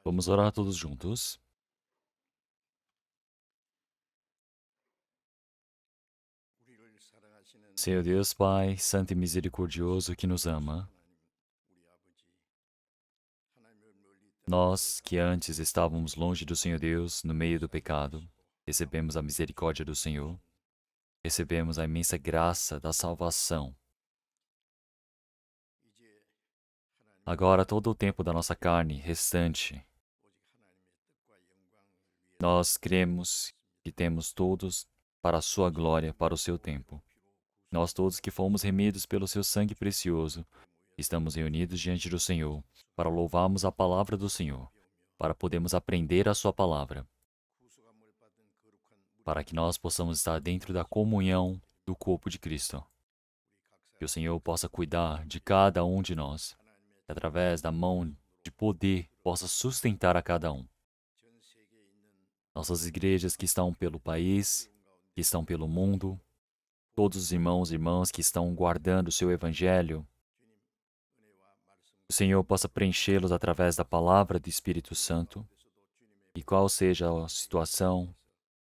Vamos orar todos juntos. Senhor Deus, Pai, Santo e Misericordioso que nos ama, nós que antes estávamos longe do Senhor Deus, no meio do pecado, recebemos a misericórdia do Senhor, recebemos a imensa graça da salvação. Agora, todo o tempo da nossa carne restante, nós cremos que temos todos para a sua glória, para o seu tempo. Nós todos que fomos remidos pelo seu sangue precioso, estamos reunidos diante do Senhor para louvarmos a palavra do Senhor, para podermos aprender a sua palavra, para que nós possamos estar dentro da comunhão do corpo de Cristo. Que o Senhor possa cuidar de cada um de nós, que através da mão de poder possa sustentar a cada um. Nossas igrejas que estão pelo país, que estão pelo mundo, todos os irmãos e irmãs que estão guardando o seu evangelho, o Senhor possa preenchê-los através da palavra do Espírito Santo, e qual seja a situação,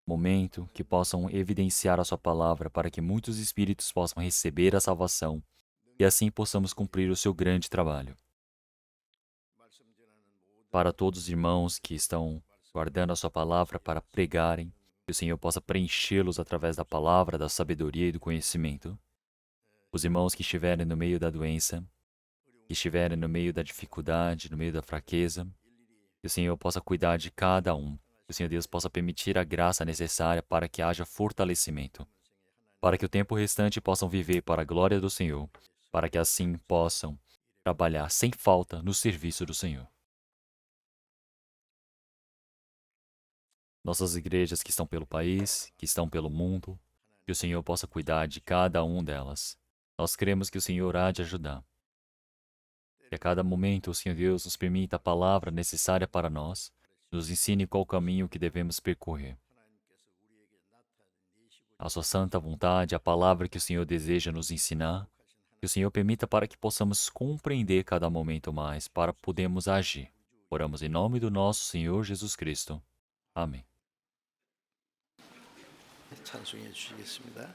momento, que possam evidenciar a sua palavra para que muitos espíritos possam receber a salvação e assim possamos cumprir o seu grande trabalho. Para todos os irmãos que estão guardando a sua palavra para pregarem, que o Senhor possa preenchê-los através da palavra, da sabedoria e do conhecimento. Os irmãos que estiverem no meio da doença, que estiverem no meio da dificuldade, no meio da fraqueza, que o Senhor possa cuidar de cada um, que o Senhor Deus possa permitir a graça necessária para que haja fortalecimento, para que o tempo restante possam viver para a glória do Senhor, para que assim possam trabalhar sem falta no serviço do Senhor. Nossas igrejas que estão pelo país, que estão pelo mundo, que o Senhor possa cuidar de cada um delas. Nós cremos que o Senhor há de ajudar. Que a cada momento o Senhor Deus nos permita a palavra necessária para nós, nos ensine qual caminho que devemos percorrer. A sua santa vontade, a palavra que o Senhor deseja nos ensinar, que o Senhor permita para que possamos compreender cada momento mais, para podermos agir. Oramos em nome do nosso Senhor Jesus Cristo. Amém. 찬송해 주시겠습니다.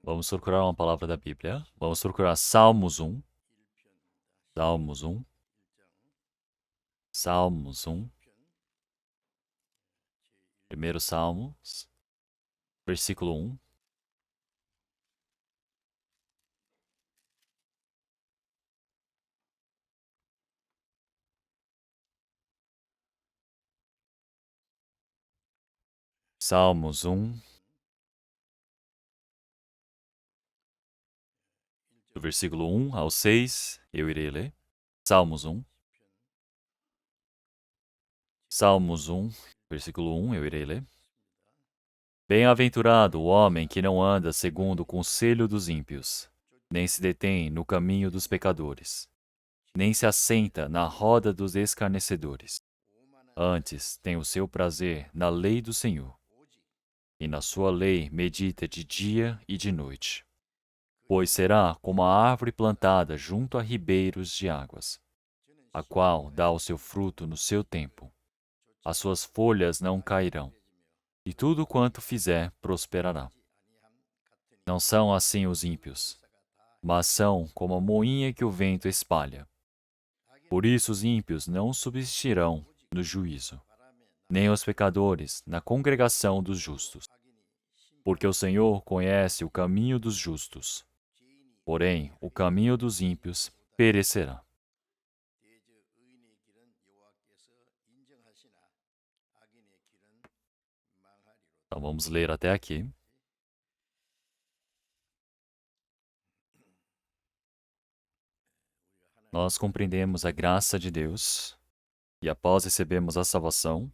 Vamos procurar uma palavra da Bíblia. Vamos procurar Salmos 1. Salmos 1. Salmos 1. Primeiro Salmos, versículo 1. Salmos 1, do versículo 1 ao 6, eu irei ler. Salmos 1. Salmos 1, versículo 1, eu irei ler. Bem-aventurado o homem que não anda segundo o conselho dos ímpios, nem se detém no caminho dos pecadores, nem se assenta na roda dos escarnecedores. Antes tem o seu prazer na lei do Senhor, e na sua lei medita de dia e de noite. Pois será como a árvore plantada junto a ribeiros de águas, a qual dá o seu fruto no seu tempo. As suas folhas não cairão, e tudo quanto fizer prosperará. Não são assim os ímpios, mas são como a moinha que o vento espalha. Por isso os ímpios não subsistirão no juízo, nem os pecadores na congregação dos justos. Porque o Senhor conhece o caminho dos justos, porém o caminho dos ímpios perecerá. Então vamos ler até aqui. Nós compreendemos a graça de Deus e após recebemos a salvação,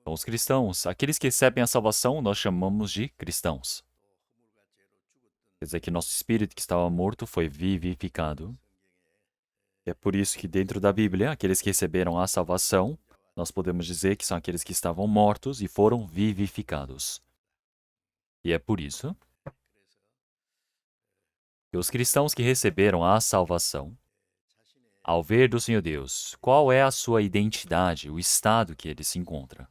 então, os cristãos, aqueles que recebem a salvação, nós chamamos de cristãos. Quer dizer que nosso espírito que estava morto foi vivificado. É por isso que dentro da Bíblia, aqueles que receberam a salvação, nós podemos dizer que são aqueles que estavam mortos e foram vivificados. E é por isso que os cristãos que receberam a salvação, ao ver do Senhor Deus, qual é a sua identidade, o estado que ele se encontra.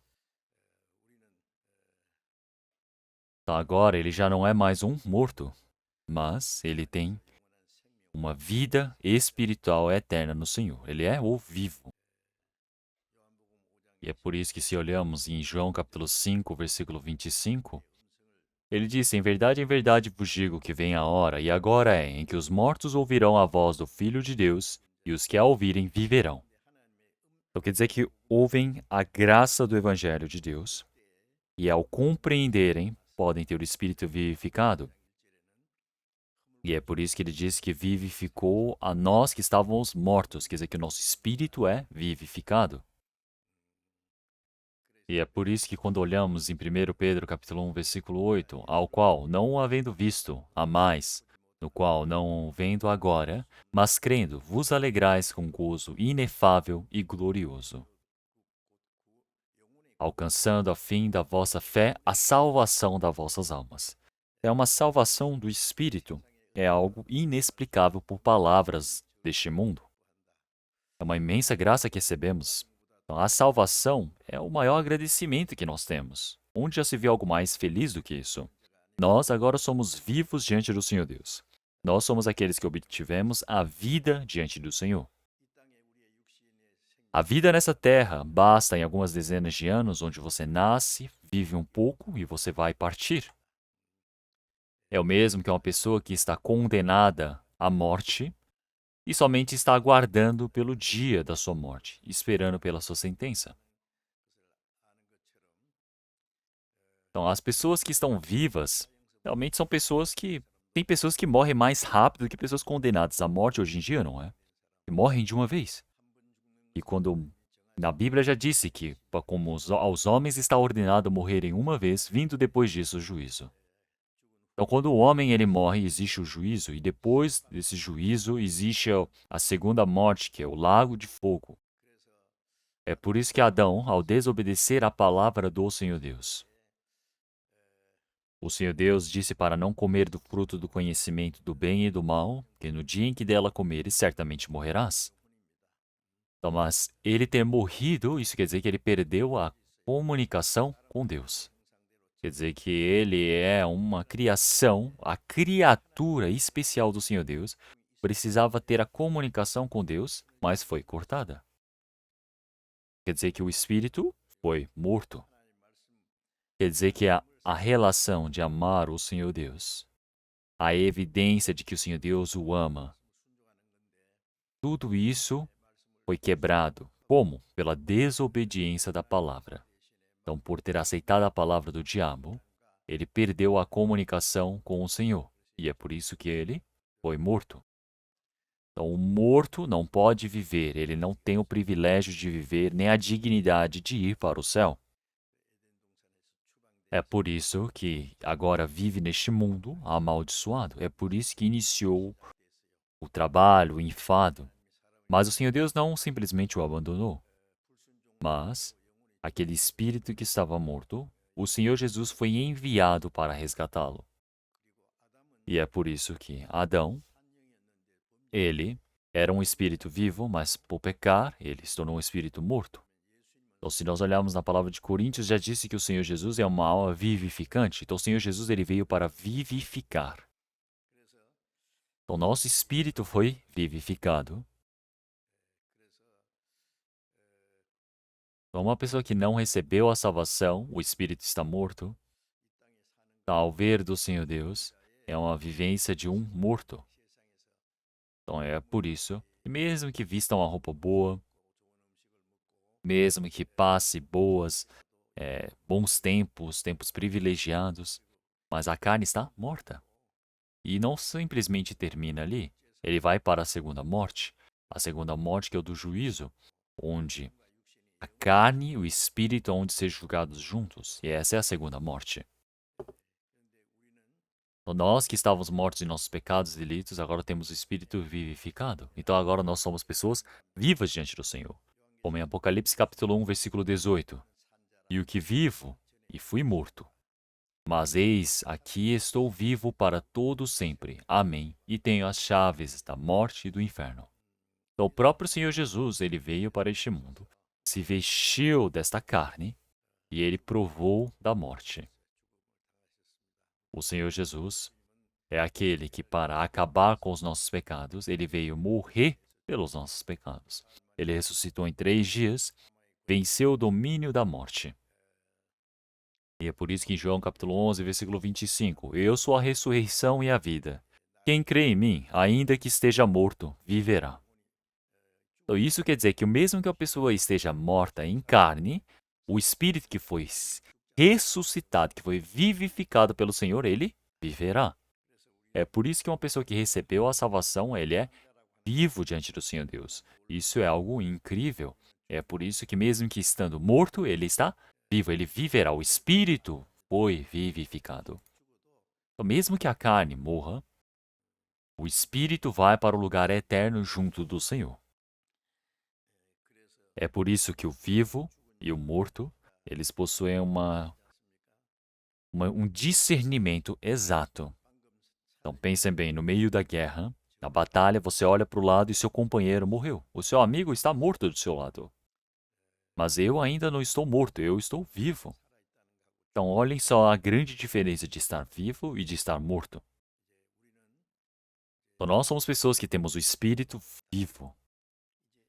Então agora ele já não é mais um morto, mas ele tem uma vida espiritual eterna no Senhor. Ele é o vivo. E é por isso que se olhamos em João capítulo 5, versículo 25, ele disse, em verdade vos digo que vem a hora, e agora é, em que os mortos ouvirão a voz do Filho de Deus, e os que a ouvirem viverão. Então quer dizer que ouvem a graça do Evangelho de Deus, e ao compreenderem, podem ter o Espírito vivificado. E é por isso que ele diz que vivificou a nós que estávamos mortos, quer dizer que o nosso espírito é vivificado. E é por isso que quando olhamos em 1 Pedro capítulo 1, versículo 8, ao qual, não havendo visto, amais, no qual, não vendo agora, mas crendo, vos alegrais com gozo inefável e glorioso, alcançando a fim da vossa fé a salvação das vossas almas. É uma salvação do espírito, é algo inexplicável por palavras deste mundo. É uma imensa graça que recebemos. Então, a salvação é o maior agradecimento que nós temos. Onde já se viu algo mais feliz do que isso? Nós agora somos vivos diante do Senhor Deus. Nós somos aqueles que obtivemos a vida diante do Senhor. A vida nessa terra basta em algumas dezenas de anos onde você nasce, vive um pouco e você vai partir. É o mesmo que uma pessoa que está condenada à morte e somente está aguardando pelo dia da sua morte, esperando pela sua sentença. Então, as pessoas que estão vivas realmente são pessoas que. Tem pessoas que morrem mais rápido do que pessoas condenadas à morte hoje em dia, não é? Que morrem de uma vez. E quando. Na Bíblia já disse que, como aos homens está ordenado morrerem uma vez, vindo depois disso o juízo. Então, quando o homem ele morre, existe o juízo, e depois desse juízo existe a segunda morte, que é o lago de fogo. É por isso que Adão, ao desobedecer à palavra do Senhor Deus, o Senhor Deus disse para não comer do fruto do conhecimento do bem e do mal, que no dia em que dela comeres, certamente morrerás. Então, mas ele ter morrido, isso quer dizer que ele perdeu a comunicação com Deus. Quer dizer que ele é uma criação, a criatura especial do Senhor Deus, precisava ter a comunicação com Deus, mas foi cortada. Quer dizer que o espírito foi morto. Quer dizer que a relação de amar o Senhor Deus, a evidência de que o Senhor Deus o ama, tudo isso foi quebrado. Como? Pela desobediência da palavra. Então, por ter aceitado a palavra do diabo, ele perdeu a comunicação com o Senhor. E é por isso que ele foi morto. Então, o morto não pode viver, ele não tem o privilégio de viver, nem a dignidade de ir para o céu. É por isso que agora vive neste mundo amaldiçoado. É por isso que iniciou o trabalho, o enfado. Mas o Senhor Deus não simplesmente o abandonou. Mas aquele espírito que estava morto, o Senhor Jesus foi enviado para resgatá-lo. E é por isso que Adão, ele era um espírito vivo, mas por pecar, ele se tornou um espírito morto. Então, se nós olharmos na palavra de Coríntios, já disse que o Senhor Jesus é uma alma vivificante. Então, o Senhor Jesus ele veio para vivificar. Então, nosso espírito foi vivificado. Então, uma pessoa que não recebeu a salvação, o espírito está morto. Ao ver do Senhor Deus, é uma vivência de um morto. Então, é por isso que mesmo que vista uma roupa boa, mesmo que passe bons tempos, tempos privilegiados, mas a carne está morta. E não simplesmente termina ali. Ele vai para a segunda morte que é o do juízo, onde a carne e o espírito hão de ser julgados juntos. E essa é a segunda morte. Então, nós que estávamos mortos em nossos pecados e delitos, agora temos o espírito vivificado. Então agora nós somos pessoas vivas diante do Senhor. Como em Apocalipse capítulo 1, versículo 18. E o que vivo, e fui morto. Mas eis, aqui estou vivo para todo sempre. Amém. E tenho as chaves da morte e do inferno. Então, o próprio Senhor Jesus, ele veio para este mundo, se vestiu desta carne e ele provou da morte. O Senhor Jesus é aquele que, para acabar com os nossos pecados, ele veio morrer pelos nossos pecados. Ele ressuscitou em 3 dias, venceu o domínio da morte. E é por isso que em João capítulo 11, versículo 25, eu sou a ressurreição e a vida. Quem crê em mim, ainda que esteja morto, viverá. Então isso quer dizer que mesmo que a pessoa esteja morta em carne, o espírito que foi ressuscitado, que foi vivificado pelo Senhor, ele viverá. É por isso que uma pessoa que recebeu a salvação, ele é vivo diante do Senhor Deus. Isso é algo incrível. É por isso que mesmo que estando morto, ele está vivo, ele viverá. O espírito foi vivificado. Então, mesmo que a carne morra, o espírito vai para o lugar eterno junto do Senhor. É por isso que o vivo e o morto, eles possuem um discernimento exato. Então pensem bem, no meio da guerra, na batalha, você olha para o lado e seu companheiro morreu. O seu amigo está morto do seu lado. Mas eu ainda não estou morto, eu estou vivo. Então olhem só a grande diferença de estar vivo e de estar morto. Então nós somos pessoas que temos o espírito vivo.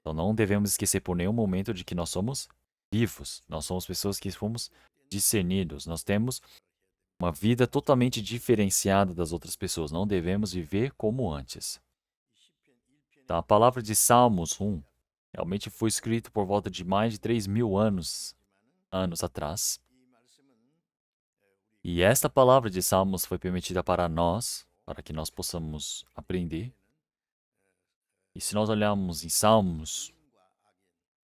Então não devemos esquecer por nenhum momento de que nós somos vivos. Nós somos pessoas que fomos discernidos. Nós temos uma vida totalmente diferenciada das outras pessoas. Não devemos viver como antes. Então, a palavra de Salmos 1 realmente foi escrita por volta de mais de 3.000 anos atrás. E esta palavra de Salmos foi permitida para nós, para que nós possamos aprender. E se nós olharmos em Salmos,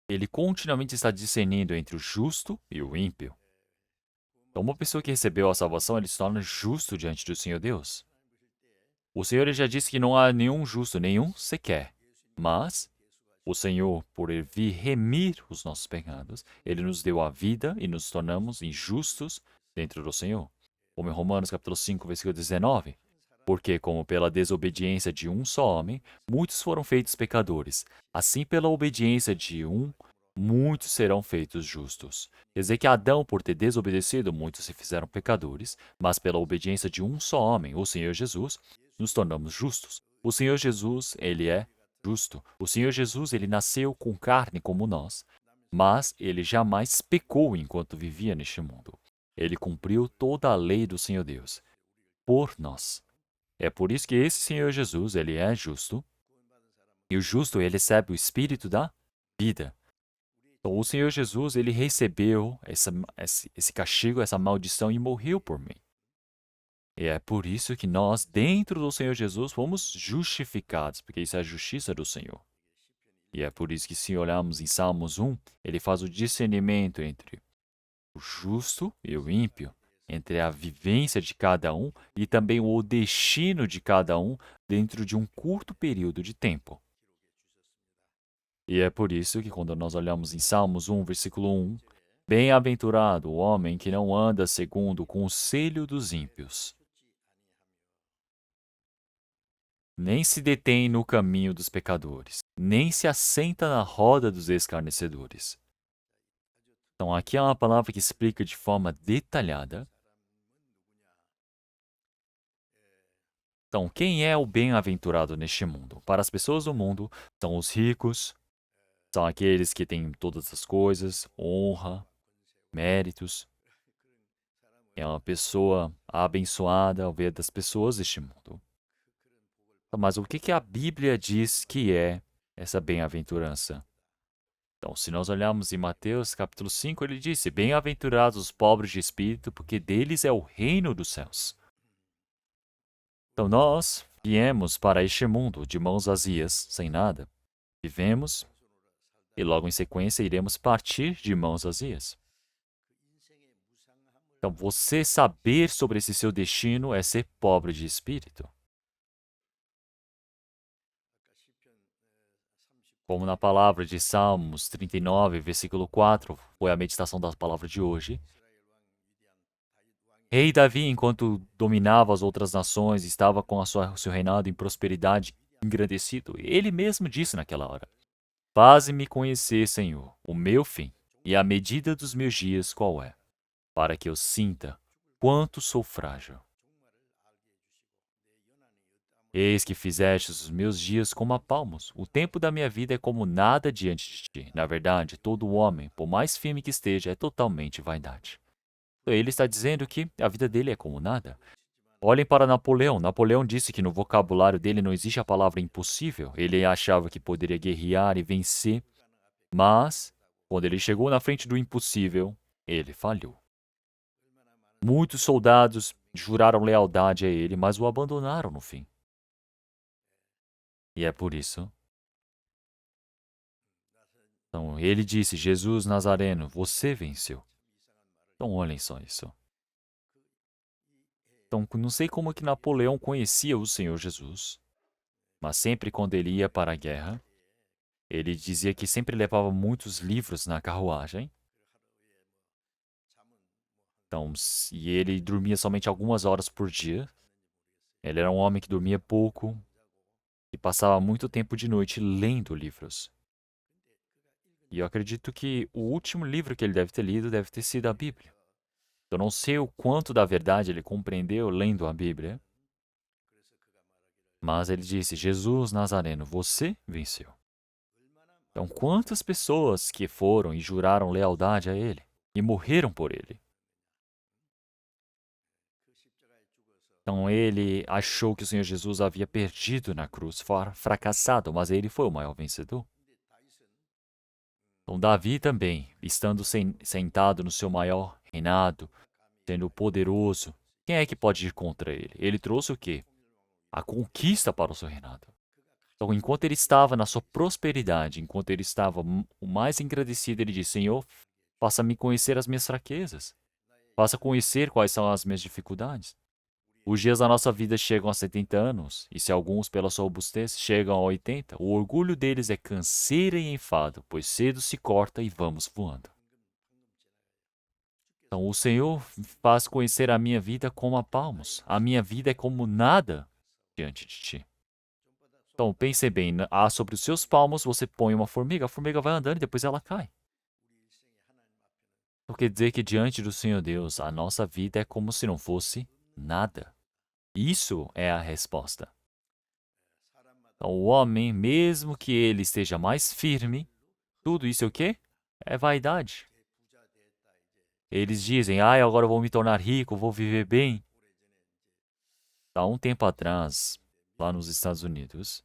ele continuamente está discernindo entre o justo e o ímpio. Então, uma pessoa que recebeu a salvação, ele se torna justo diante do Senhor Deus. O Senhor ele já disse que não há nenhum justo, nenhum sequer. Mas o Senhor, por ele vir remir os nossos pecados, ele nos deu a vida e nos tornamos injustos dentro do Senhor. Como em Romanos capítulo 5, versículo 19. Porque, como pela desobediência de um só homem, muitos foram feitos pecadores, assim pela obediência de um, muitos serão feitos justos. Quer dizer que Adão, por ter desobedecido, muitos se fizeram pecadores, mas pela obediência de um só homem, o Senhor Jesus, nos tornamos justos. O Senhor Jesus, ele é justo. O Senhor Jesus, ele nasceu com carne como nós, mas ele jamais pecou enquanto vivia neste mundo. Ele cumpriu toda a lei do Senhor Deus por nós. É por isso que esse Senhor Jesus, ele é justo, e o justo, ele recebe o espírito da vida. Então, o Senhor Jesus, ele recebeu esse castigo, essa maldição e morreu por mim. E é por isso que nós, dentro do Senhor Jesus, fomos justificados, porque isso é a justiça do Senhor. E é por isso que, se olharmos em Salmos 1, ele faz o discernimento entre o justo e o ímpio, entre a vivência de cada um e também o destino de cada um dentro de um curto período de tempo. E é por isso que, quando nós olhamos em Salmos 1, versículo 1, bem-aventurado o homem que não anda segundo o conselho dos ímpios, nem se detém no caminho dos pecadores, nem se assenta na roda dos escarnecedores. Então, aqui é uma palavra que explica de forma detalhada. Então, quem é o bem-aventurado neste mundo? Para as pessoas do mundo, são os ricos, são aqueles que têm todas as coisas, honra, méritos. É uma pessoa abençoada ao ver das pessoas deste mundo. Mas o que a Bíblia diz que é essa bem-aventurança? Então, se nós olharmos em Mateus capítulo 5, ele disse: bem-aventurados os pobres de espírito, porque deles é o reino dos céus. Então, nós viemos para este mundo de mãos vazias, sem nada. Vivemos e logo em sequência iremos partir de mãos vazias. Então, você saber sobre esse seu destino é ser pobre de espírito. Como na palavra de Salmos 39, versículo 4, foi a meditação da palavra de hoje. Rei Davi, enquanto dominava as outras nações, estava com seu reinado em prosperidade engrandecido. Ele mesmo disse naquela hora: faze-me conhecer, Senhor, o meu fim e a medida dos meus dias qual é, para que eu sinta quanto sou frágil. Eis que fizeste os meus dias como a palmos. O tempo da minha vida é como nada diante de ti. Na verdade, todo homem, por mais firme que esteja, é totalmente vaidade. Ele está dizendo que a vida dele é como nada. Olhem para Napoleão. Napoleão disse que no vocabulário dele não existe a palavra impossível. Ele achava que poderia guerrear e vencer, mas quando ele chegou na frente do impossível, ele falhou. Muitos soldados juraram lealdade a ele, mas o abandonaram no fim. E é por isso. Então, ele disse: Jesus Nazareno, você venceu. Então, olhem só isso. Então, não sei como que Napoleão conhecia o Senhor Jesus, mas sempre quando ele ia para a guerra, ele dizia que sempre levava muitos livros na carruagem. Então, e ele dormia somente algumas horas por dia. Ele era um homem que dormia pouco e passava muito tempo de noite lendo livros. E eu acredito que o último livro que ele deve ter lido deve ter sido a Bíblia. Eu não sei o quanto da verdade ele compreendeu lendo a Bíblia, mas ele disse: Jesus Nazareno, você venceu. Então, quantas pessoas que foram e juraram lealdade a ele e morreram por ele? Então, ele achou que o Senhor Jesus havia perdido na cruz, fracassado, mas ele foi o maior vencedor. Então, Davi também, estando sentado no seu maior reinado, sendo poderoso, quem é que pode ir contra ele? Ele trouxe o quê? A conquista para o seu reinado. Então, enquanto ele estava na sua prosperidade, enquanto ele estava o mais agradecido, ele disse: Senhor, faça-me conhecer as minhas fraquezas. Faça conhecer quais são as minhas dificuldades. Os dias da nossa vida chegam a 70 anos, e se alguns, pela sua robustez, chegam a 80, o orgulho deles é canseira e enfado, pois cedo se corta e vamos voando. Então, o Senhor faz conhecer a minha vida como a palmos. A minha vida é como nada diante de ti. Então, pense bem, sobre os seus palmos você põe uma formiga, a formiga vai andando e depois ela cai. Então quer dizer que diante do Senhor Deus, a nossa vida é como se não fosse nada. Isso é a resposta. Então, o homem, mesmo que ele esteja mais firme, tudo isso é o quê? É vaidade. Eles dizem, agora eu vou me tornar rico, vou viver bem. Há um tempo atrás, lá nos Estados Unidos,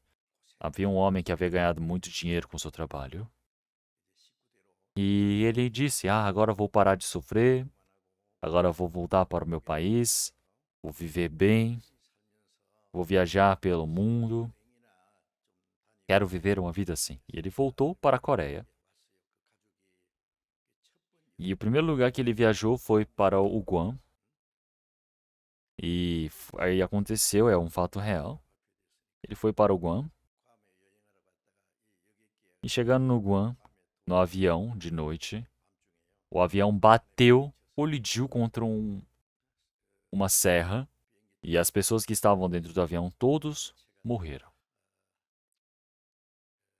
havia um homem que havia ganhado muito dinheiro com seu trabalho. E ele disse, agora eu vou parar de sofrer, agora eu vou voltar para o meu país, vou viver bem, vou viajar pelo mundo, quero viver uma vida assim. E ele voltou para a Coreia. E o primeiro lugar que ele viajou foi para o Guam. E aí aconteceu, é um fato real. Ele foi para o Guam. E chegando no Guam, no avião de noite, o avião bateu, colidiu contra uma serra. E as pessoas que estavam dentro do avião, todos morreram.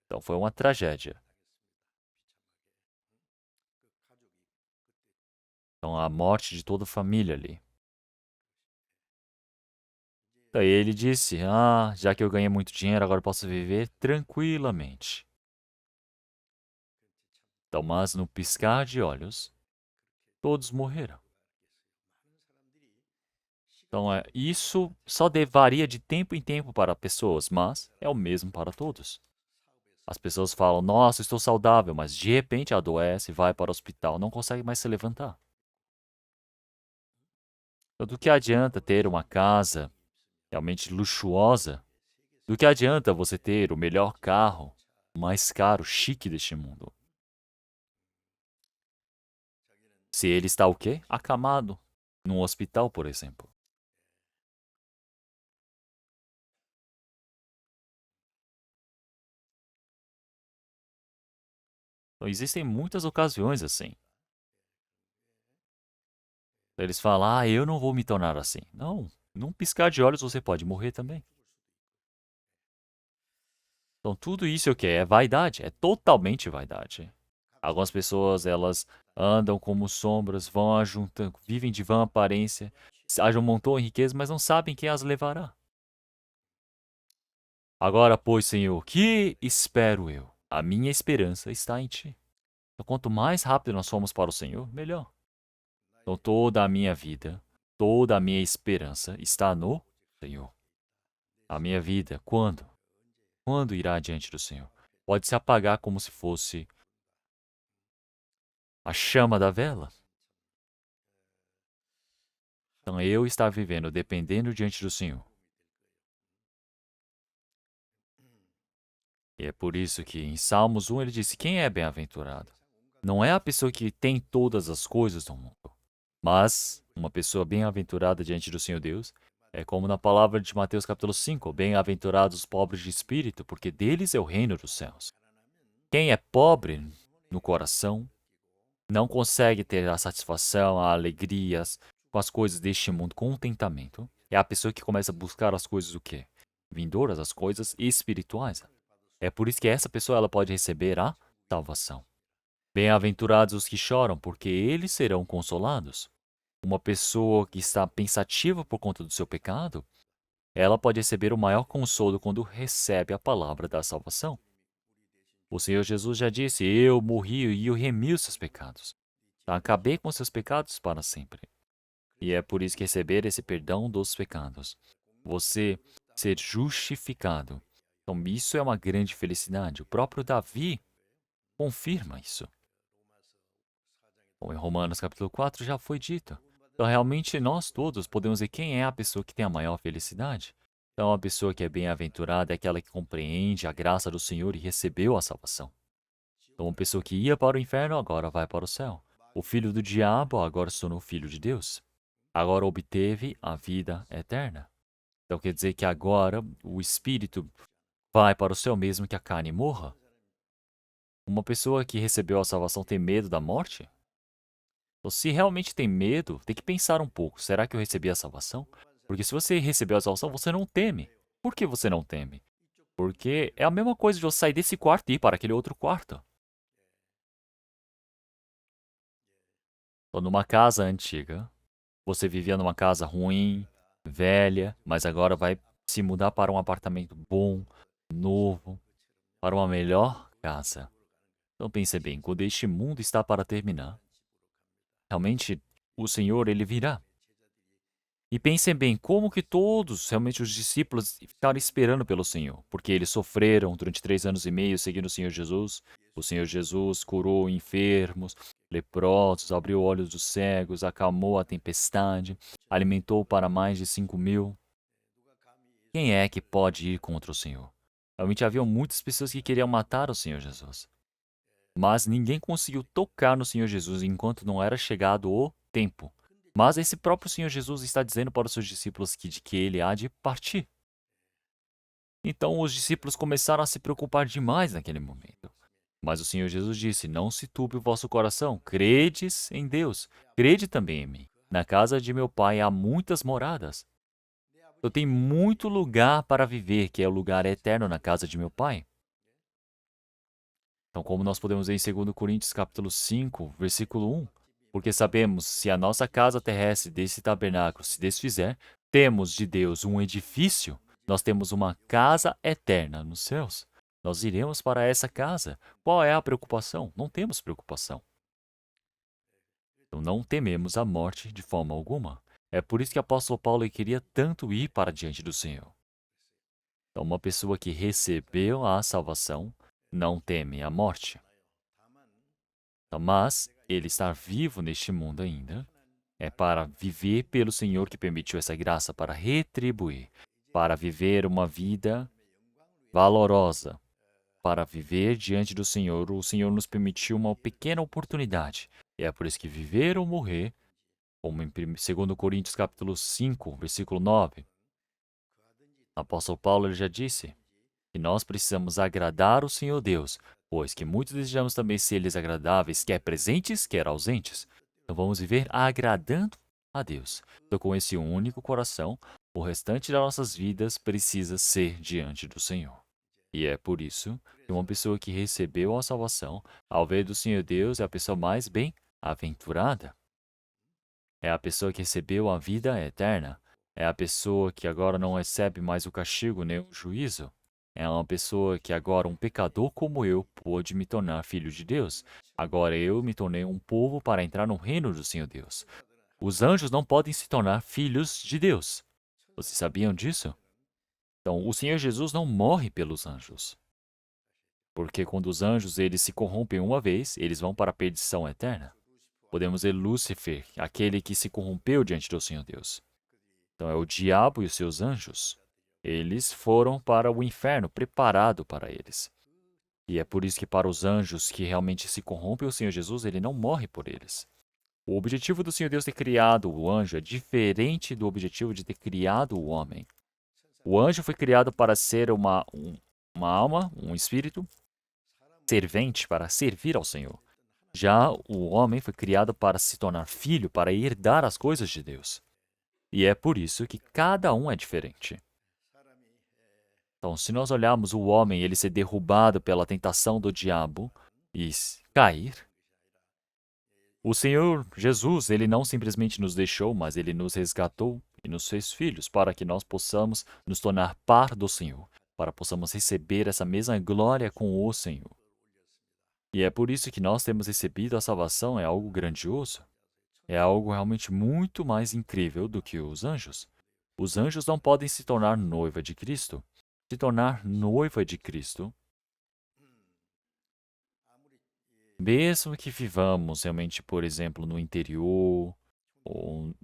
Então foi uma tragédia. Então a morte de toda a família ali. Daí ele disse: já que eu ganhei muito dinheiro, agora eu posso viver tranquilamente. Então, mas no piscar de olhos, todos morreram. Então, isso só varia de tempo em tempo para pessoas, mas é o mesmo para todos. As pessoas falam: nossa, estou saudável, mas de repente adoece, vai para o hospital, não consegue mais se levantar. Então, do que adianta ter uma casa realmente luxuosa? Do que adianta você ter o melhor carro, o mais caro, chique deste mundo? Se ele está o quê? Acamado. Num hospital, por exemplo. Então, existem muitas ocasiões assim. Eles falam, eu não vou me tornar assim. Não, num piscar de olhos você pode morrer também. Então, tudo isso é o quê? É vaidade, é totalmente vaidade. Algumas pessoas, elas andam como sombras, vão ajuntando, vivem de vã aparência, acham um montão de riqueza, mas não sabem quem as levará. Agora, pois, Senhor, que espero eu? A minha esperança está em Ti. Então, quanto mais rápido nós formos para o Senhor, melhor. Então, toda a minha vida, toda a minha esperança está no Senhor. A minha vida, quando? Quando irá diante do Senhor? Pode se apagar como se fosse a chama da vela. Então, eu estar vivendo dependendo diante do Senhor. E é por isso que em Salmos 1 ele disse: quem é bem-aventurado? Não é a pessoa que tem todas as coisas do mundo, mas uma pessoa bem-aventurada diante do Senhor Deus é como na palavra de Mateus capítulo 5, bem-aventurados os pobres de espírito, porque deles é o reino dos céus. Quem é pobre no coração não consegue ter a satisfação, a alegria com as coisas deste mundo, contentamento. É a pessoa que começa a buscar as coisas o quê? Vindouras, as coisas espirituais. É por isso que essa pessoa ela pode receber a salvação. Bem-aventurados os que choram, porque eles serão consolados. Uma pessoa que está pensativa por conta do seu pecado, ela pode receber o maior consolo quando recebe a palavra da salvação. O Senhor Jesus já disse: eu morri e eu remi os seus pecados. Então, acabei com os seus pecados para sempre. E é por isso que receber esse perdão dos pecados, você ser justificado. Então, isso é uma grande felicidade. O próprio Davi confirma isso. Bom, em Romanos capítulo 4 já foi dito. Então, realmente, nós todos podemos ver quem é a pessoa que tem a maior felicidade. Então, a pessoa que é bem-aventurada é aquela que compreende a graça do Senhor e recebeu a salvação. Então, uma pessoa que ia para o inferno agora vai para o céu. O filho do diabo agora se tornou filho de Deus. Agora obteve a vida eterna. Então, quer dizer que agora o espírito vai para o céu mesmo que a carne morra? Uma pessoa que recebeu a salvação tem medo da morte? Então, se realmente tem medo, tem que pensar um pouco. Será que eu recebi a salvação? Porque se você recebeu a salvação, você não teme. Por que você não teme? Porque é a mesma coisa de você sair desse quarto e ir para aquele outro quarto. Então, numa casa antiga, você vivia numa casa ruim, velha, mas agora vai se mudar para um apartamento bom, novo, para uma melhor casa. Então pense bem, quando este mundo está para terminar, realmente o Senhor ele virá. E pensem bem, como que todos, realmente os discípulos, ficaram esperando pelo Senhor, porque eles sofreram durante 3 anos e meio seguindo o Senhor Jesus. O Senhor Jesus curou enfermos, leprosos, abriu olhos dos cegos, acalmou a tempestade, alimentou para mais de 5.000. Quem é que pode ir contra o Senhor? Realmente haviam muitas pessoas que queriam matar o Senhor Jesus. Mas ninguém conseguiu tocar no Senhor Jesus enquanto não era chegado o tempo. Mas esse próprio Senhor Jesus está dizendo para os seus discípulos de que ele há de partir. Então os discípulos começaram a se preocupar demais naquele momento. Mas o Senhor Jesus disse: Não se turbe o vosso coração, credes em Deus, crede também em mim. Na casa de meu pai há muitas moradas. Eu tenho muito lugar para viver, que é o lugar eterno na casa de meu pai. Então, como nós podemos ver em 2 Coríntios capítulo 5, versículo 1, porque sabemos, se a nossa casa terrestre desse tabernáculo se desfizer, temos de Deus um edifício, nós temos uma casa eterna nos céus. Nós iremos para essa casa. Qual é a preocupação? Não temos preocupação. Então, não tememos a morte de forma alguma. É por isso que o apóstolo Paulo queria tanto ir para diante do Senhor. Então, uma pessoa que recebeu a salvação não teme a morte. Mas ele estar vivo neste mundo ainda é para viver pelo Senhor que permitiu essa graça, para retribuir, para viver uma vida valorosa, para viver diante do Senhor. O Senhor nos permitiu uma pequena oportunidade. E é por isso que viver ou morrer, como em 2 Coríntios capítulo 5, versículo 9, o apóstolo Paulo ele já disse que nós precisamos agradar o Senhor Deus, pois que muitos desejamos também ser lhes agradáveis, quer presentes, quer ausentes. Então vamos viver agradando a Deus. Então, com esse único coração, o restante das nossas vidas precisa ser diante do Senhor. E é por isso que uma pessoa que recebeu a salvação, ao ver do Senhor Deus, é a pessoa mais bem-aventurada. É a pessoa que recebeu a vida eterna. É a pessoa que agora não recebe mais o castigo nem o juízo. É uma pessoa que agora um pecador como eu pôde me tornar filho de Deus. Agora eu me tornei um povo para entrar no reino do Senhor Deus. Os anjos não podem se tornar filhos de Deus. Vocês sabiam disso? Então, o Senhor Jesus não morre pelos anjos. Porque quando os anjos eles se corrompem uma vez, eles vão para a perdição eterna. Podemos ver Lúcifer, aquele que se corrompeu diante do Senhor Deus. Então é o diabo e os seus anjos. Eles foram para o inferno, preparado para eles. E é por isso que para os anjos que realmente se corrompem, o Senhor Jesus ele não morre por eles. O objetivo do Senhor Deus ter criado o anjo é diferente do objetivo de ter criado o homem. O anjo foi criado para ser uma alma, um espírito servente, para servir ao Senhor. Já o homem foi criado para se tornar filho, para herdar as coisas de Deus. E é por isso que cada um é diferente. Então, se nós olharmos o homem, ele ser derrubado pela tentação do diabo e cair, o Senhor Jesus, ele não simplesmente nos deixou, mas ele nos resgatou e nos fez filhos para que nós possamos nos tornar par do Senhor, para possamos receber essa mesma glória com o Senhor. E é por isso que nós temos recebido a salvação, é algo grandioso. É algo realmente muito mais incrível do que os anjos. Os anjos não podem se tornar noiva de Cristo. Se tornar noiva de Cristo, mesmo que vivamos realmente, por exemplo, no interior ou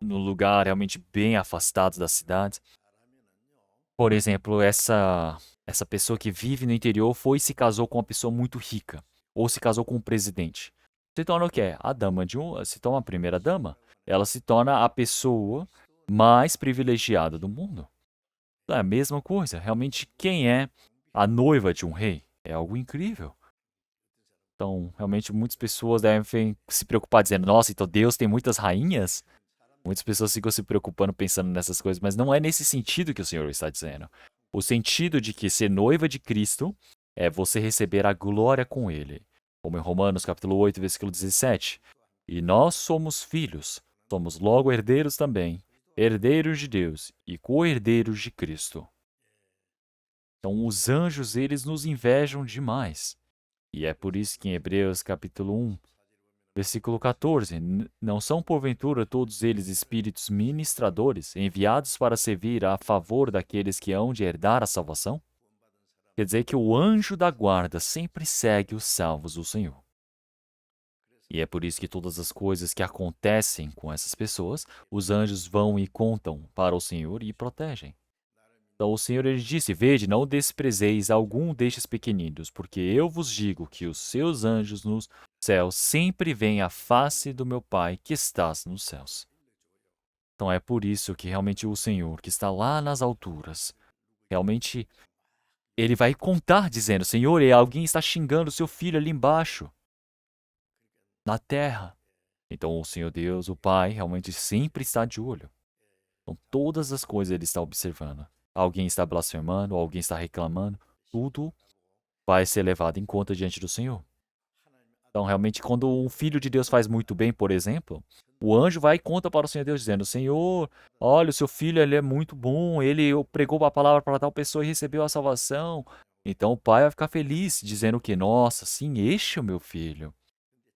no lugar realmente bem afastado das cidades. Por exemplo, essa pessoa que vive no interior foi e se casou com uma pessoa muito rica ou se casou com um presidente. Se torna o quê? A dama se torna a primeira dama. Ela se torna a pessoa mais privilegiada do mundo. É a mesma coisa. Realmente, quem é a noiva de um rei? É algo incrível. Então, realmente, muitas pessoas devem se preocupar dizendo, nossa, então Deus tem muitas rainhas? Muitas pessoas ficam se preocupando pensando nessas coisas, mas não é nesse sentido que o Senhor está dizendo. O sentido de que ser noiva de Cristo é você receber a glória com Ele. Como em Romanos capítulo 8, versículo 17. E nós somos filhos, somos logo herdeiros também, herdeiros de Deus e co-herdeiros de Cristo. Então os anjos, eles nos invejam demais. E é por isso que em Hebreus capítulo 1, versículo 14, não são porventura todos eles espíritos ministradores, enviados para servir a favor daqueles que hão de herdar a salvação? Quer dizer que o anjo da guarda sempre segue os salvos do Senhor. E é por isso que todas as coisas que acontecem com essas pessoas, os anjos vão e contam para o Senhor e protegem. Então o Senhor ele disse: Vede, não desprezeis algum destes pequeninos, porque eu vos digo que os seus anjos nos céus sempre veem a face do meu Pai que estás nos céus. Então é por isso que realmente o Senhor, que está lá nas alturas, realmente ele vai contar dizendo: Senhor, alguém está xingando o seu filho ali embaixo, na terra. Então o Senhor Deus, o Pai, realmente sempre está de olho. Então todas as coisas ele está observando. Alguém está blasfemando, alguém está reclamando, tudo vai ser levado em conta diante do Senhor. Então realmente quando um filho de Deus faz muito bem, por exemplo, o anjo vai e conta para o Senhor Deus dizendo: Senhor, olha, o seu filho ele é muito bom, ele pregou a palavra para tal pessoa e recebeu a salvação. Então o pai vai ficar feliz, dizendo que, nossa, sim, este é o meu filho.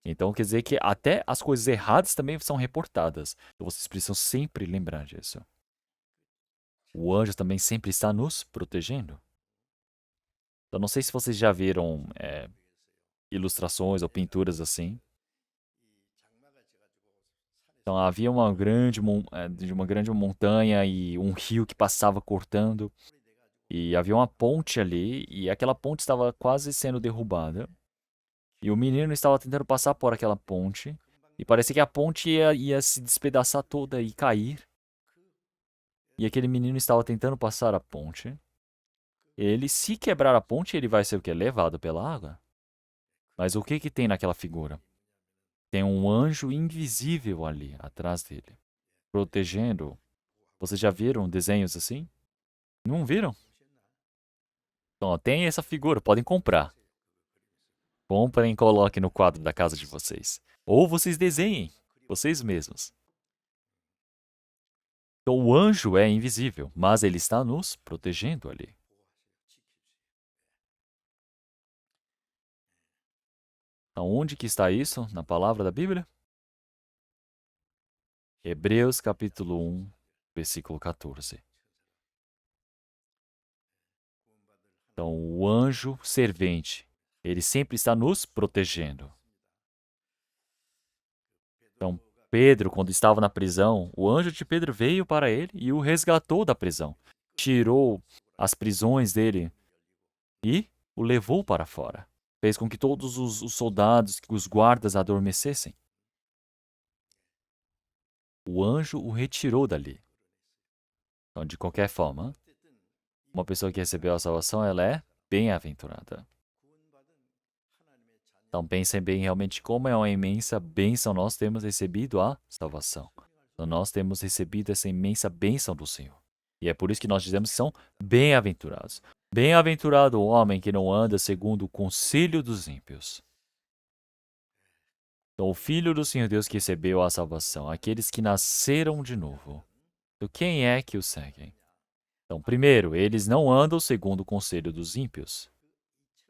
Então quer dizer que até as coisas erradas também são reportadas. Então vocês precisam sempre lembrar disso. O anjo também sempre está nos protegendo. Então não sei se vocês já viram ilustrações ou pinturas assim. Então havia uma grande montanha e um rio que passava cortando. E havia uma ponte ali e aquela ponte estava quase sendo derrubada. E o menino estava tentando passar por aquela ponte. E parecia que a ponte ia se despedaçar toda e cair. E aquele menino estava tentando passar a ponte. Ele, se quebrar a ponte, ele vai ser o quê? Levado pela água. Mas o que que tem naquela figura? Tem um anjo invisível ali, atrás dele, protegendo. Vocês já viram desenhos assim? Não viram? Então, ó, tem essa figura, podem comprar. Comprem e coloquem no quadro da casa de vocês. Ou vocês desenhem, vocês mesmos. Então, o anjo é invisível, mas ele está nos protegendo ali. Então, onde que está isso na palavra da Bíblia? Hebreus capítulo 1, versículo 14. Então, o anjo servente, ele sempre está nos protegendo. Então, Pedro, quando estava na prisão, o anjo de Pedro veio para ele e o resgatou da prisão. Tirou as prisões dele e o levou para fora. Fez com que todos os soldados, os guardas adormecessem. O anjo o retirou dali. Então, de qualquer forma, uma pessoa que recebeu a salvação, ela é bem-aventurada. Então pensem bem realmente como é uma imensa bênção nós temos recebido a salvação. Então nós temos recebido essa imensa bênção do Senhor. E é por isso que nós dizemos que são bem-aventurados. Bem-aventurado o homem que não anda segundo o conselho dos ímpios. Então o Filho do Senhor Deus que recebeu a salvação, aqueles que nasceram de novo. Então quem é que o seguem? Então primeiro, eles não andam segundo o conselho dos ímpios.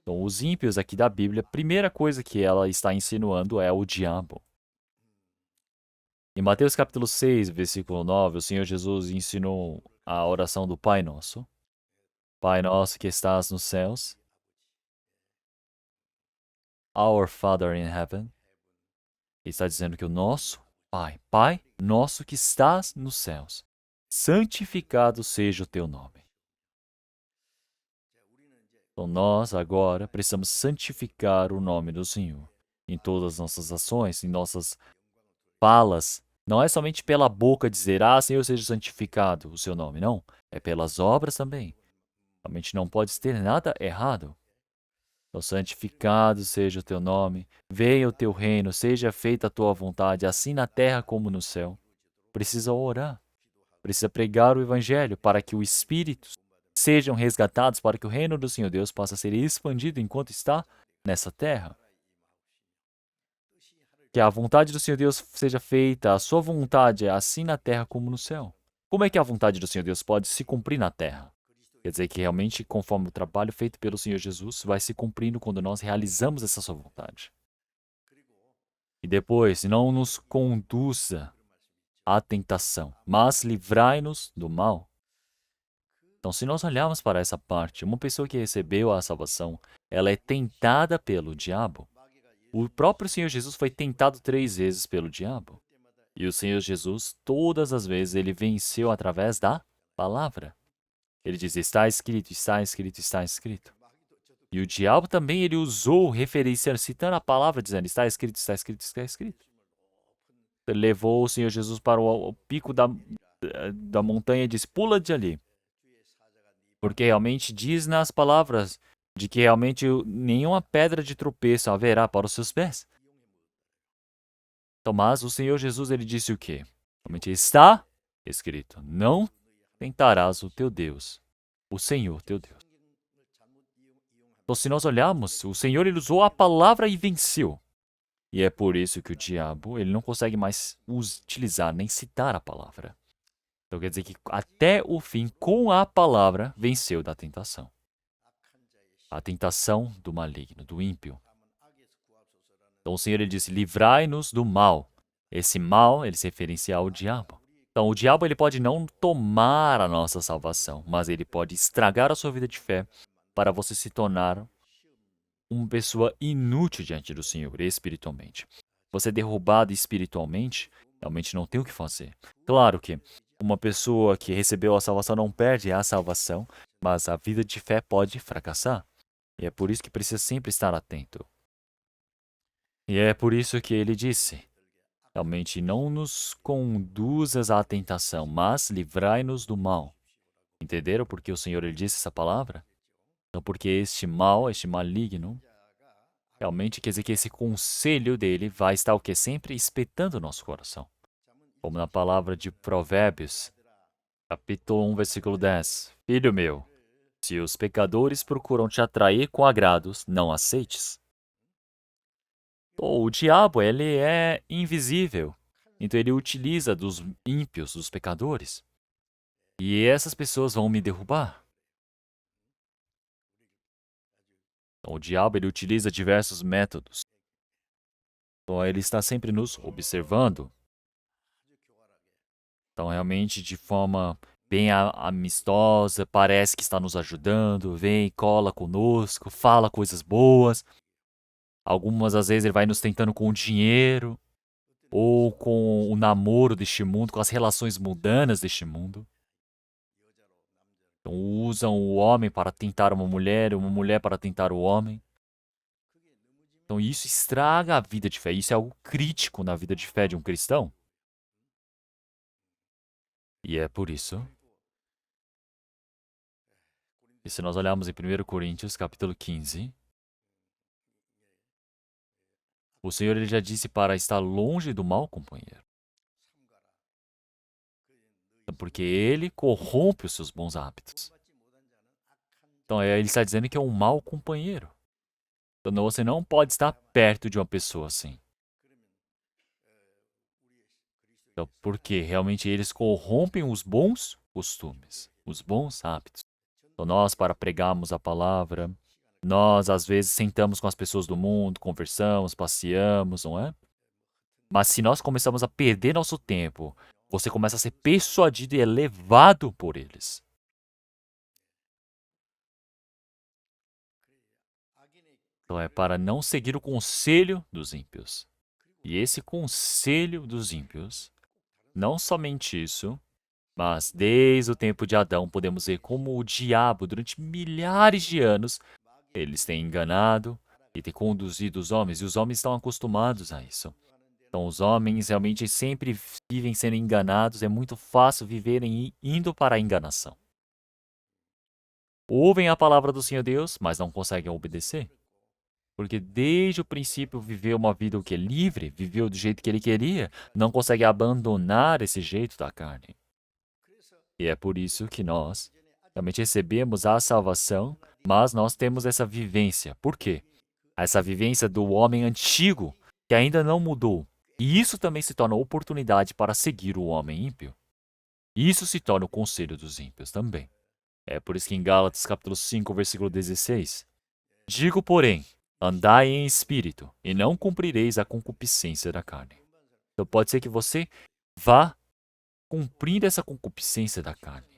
Então, os ímpios aqui da Bíblia, a primeira coisa que ela está insinuando é o diabo. Em Mateus capítulo 6, versículo 9, o Senhor Jesus ensinou a oração do Pai Nosso. Pai nosso que estás nos céus. Our Father in heaven. Ele está dizendo que o nosso Pai, Pai nosso que estás nos céus. Santificado seja o teu nome. Então nós agora precisamos santificar o nome do Senhor em todas as nossas ações, em nossas falas. Não é somente pela boca dizer, Senhor, seja santificado o seu nome. Não, é pelas obras também. Realmente não pode ter nada errado. Então, santificado seja o teu nome, venha o teu reino, seja feita a tua vontade, assim na terra como no céu. Precisa orar, precisa pregar o evangelho para que os espíritos sejam resgatados, para que o reino do Senhor Deus possa ser expandido enquanto está nessa terra. Que a vontade do Senhor Deus seja feita, a sua vontade, assim na terra como no céu. Como é que a vontade do Senhor Deus pode se cumprir na terra? Quer dizer que realmente, conforme o trabalho feito pelo Senhor Jesus, vai se cumprindo quando nós realizamos essa sua vontade. E depois, não nos conduza à tentação, mas livrai-nos do mal. Então, se nós olharmos para essa parte, uma pessoa que recebeu a salvação, ela é tentada pelo diabo. O próprio Senhor Jesus foi tentado 3 vezes pelo diabo. E o Senhor Jesus, todas as vezes, ele venceu através da palavra. Ele diz, está escrito, está escrito, está escrito. E o diabo também, ele usou referência, citando a palavra, dizendo, está escrito, está escrito, está escrito. Ele levou o Senhor Jesus para o pico da montanha e disse, pula de ali. Porque realmente diz nas palavras de que realmente nenhuma pedra de tropeço haverá para os seus pés. Então, mas o Senhor Jesus, ele disse o quê? Realmente está escrito, não tentarás o teu Deus, o Senhor teu Deus. Então, se nós olharmos, o Senhor, ele usou a palavra e venceu. E é por isso que o diabo, ele não consegue mais utilizar nem citar a palavra. Então, quer dizer que até o fim, com a palavra, venceu da tentação. A tentação do maligno, do ímpio. Então, o Senhor, ele disse, livrai-nos do mal. Esse mal, ele se referencia ao diabo. Então, o diabo, ele pode não tomar a nossa salvação, mas ele pode estragar a sua vida de fé para você se tornar uma pessoa inútil diante do Senhor, espiritualmente. Você é derrubado espiritualmente, realmente não tem o que fazer. Claro que uma pessoa que recebeu a salvação não perde a salvação, mas a vida de fé pode fracassar. E é por isso que precisa sempre estar atento. E é por isso que ele disse, realmente não nos conduzas à tentação, mas livrai-nos do mal. Entenderam por que o Senhor ele disse essa palavra? Então, porque este mal, este maligno, realmente quer dizer que esse conselho dele vai estar o que? Sempre espetando o nosso coração. Como na palavra de Provérbios, capítulo 1, versículo 10. Filho meu, se os pecadores procuram te atrair com agrados, não aceites. O diabo, ele é invisível. Então ele utiliza dos ímpios, dos pecadores. E essas pessoas vão me derrubar. Então, o diabo, ele utiliza diversos métodos. Então, ele está sempre nos observando. Então, realmente, de forma bem amistosa, parece que está nos ajudando, vem, cola conosco, fala coisas boas. Algumas às vezes ele vai nos tentando com o dinheiro, ou com o namoro deste mundo, com as relações mundanas deste mundo. Então, usam o homem para tentar uma mulher para tentar o homem. Então, isso estraga a vida de fé. Isso é algo crítico na vida de fé de um cristão. E é por isso. E se nós olharmos em 1 Coríntios, capítulo 15, o Senhor ele já disse para estar longe do mau companheiro. Porque ele corrompe os seus bons hábitos. Então, ele está dizendo que é um mau companheiro. Então, você não pode estar perto de uma pessoa assim. Então, porque realmente eles corrompem os bons costumes, os bons hábitos. Então, nós, para pregarmos a palavra, nós, às vezes, sentamos com as pessoas do mundo, conversamos, passeamos, não é? Mas se nós começamos a perder nosso tempo, você começa a ser persuadido e é levado por eles. Então, é para não seguir o conselho dos ímpios. E esse conselho dos ímpios, não somente isso, mas desde o tempo de Adão podemos ver como o diabo, durante milhares de anos, eles têm enganado e têm conduzido os homens, e os homens estão acostumados a isso. Então, os homens realmente sempre vivem sendo enganados, é muito fácil viverem indo para a enganação. Ouvem a palavra do Senhor Deus, mas não conseguem obedecer. Porque desde o princípio viveu uma vida o que é livre, viveu do jeito que ele queria, não consegue abandonar esse jeito da carne. E é por isso que nós realmente recebemos a salvação, mas nós temos essa vivência. Por quê? Essa vivência do homem antigo, que ainda não mudou. E isso também se torna oportunidade para seguir o homem ímpio. E isso se torna o conselho dos ímpios também. É por isso que em Gálatas capítulo 5, versículo 16, digo, porém, andai em espírito, e não cumprireis a concupiscência da carne. Então pode ser que você vá cumprindo essa concupiscência da carne.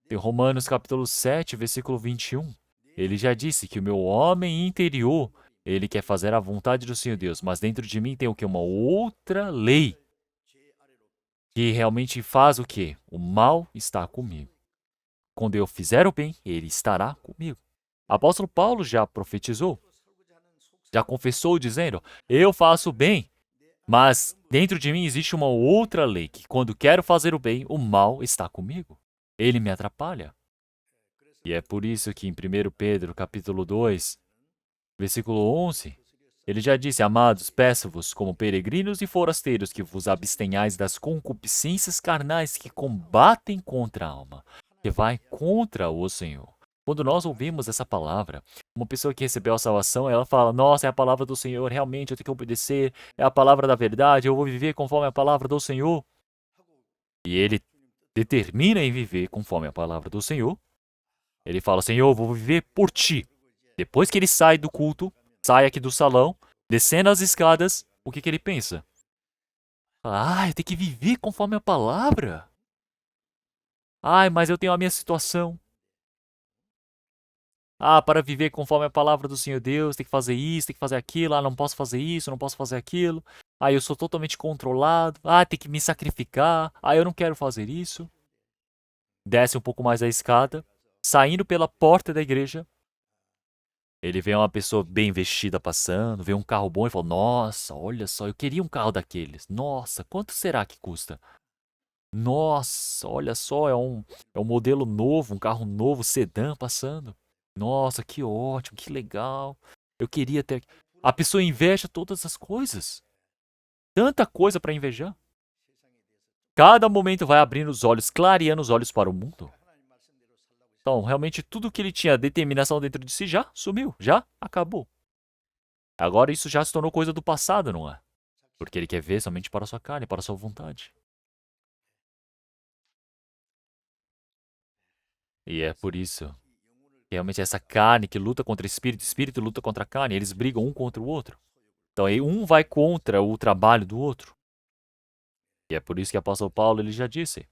Em Romanos capítulo 7, versículo 21, ele já disse que o meu homem interior, ele quer fazer a vontade do Senhor Deus, mas dentro de mim tem o que? Uma outra lei, que realmente faz o quê? O mal está comigo. Quando eu fizer o bem, ele estará comigo. Apóstolo Paulo já profetizou, já confessou dizendo, eu faço o bem, mas dentro de mim existe uma outra lei, que quando quero fazer o bem, o mal está comigo. Ele me atrapalha. E é por isso que em 1 Pedro, capítulo 2, versículo 11, ele já disse, amados, peço-vos, como peregrinos e forasteiros, que vos abstenhais das concupiscências carnais que combatem contra a alma, que vai contra o Senhor. Quando nós ouvimos essa palavra, uma pessoa que recebeu a salvação, ela fala, nossa, é a palavra do Senhor, realmente eu tenho que obedecer, é a palavra da verdade, eu vou viver conforme a palavra do Senhor. E ele determina em viver conforme a palavra do Senhor. Ele fala, Senhor, eu vou viver por ti. Depois que ele sai do culto, sai aqui do salão, descendo as escadas, o que ele pensa? Eu tenho que viver conforme a palavra. Mas eu tenho a minha situação. Para viver conforme a palavra do Senhor Deus, tem que fazer isso, tem que fazer aquilo. Não posso fazer isso, não posso fazer aquilo. Eu sou totalmente controlado. Tem que me sacrificar. Eu não quero fazer isso. Desce um pouco mais a escada, saindo pela porta da igreja. Ele vê uma pessoa bem vestida passando, vê um carro bom e fala, nossa, olha só, eu queria um carro daqueles. Nossa, quanto será que custa? Nossa, olha só, é um modelo novo, um carro novo, sedã passando. Nossa, que ótimo, que legal. Eu queria ter. A pessoa inveja todas as coisas. Tanta coisa para invejar. Cada momento vai abrindo os olhos, clareando os olhos para o mundo. Então, realmente, tudo que ele tinha determinação dentro de si já sumiu, já acabou. Agora isso já se tornou coisa do passado, não é? Porque ele quer ver somente para a sua carne, para a sua vontade. E é por isso que realmente essa carne que luta contra o espírito luta contra a carne, eles brigam um contra o outro. Então aí um vai contra o trabalho do outro. E é por isso que o apóstolo Paulo ele já disse,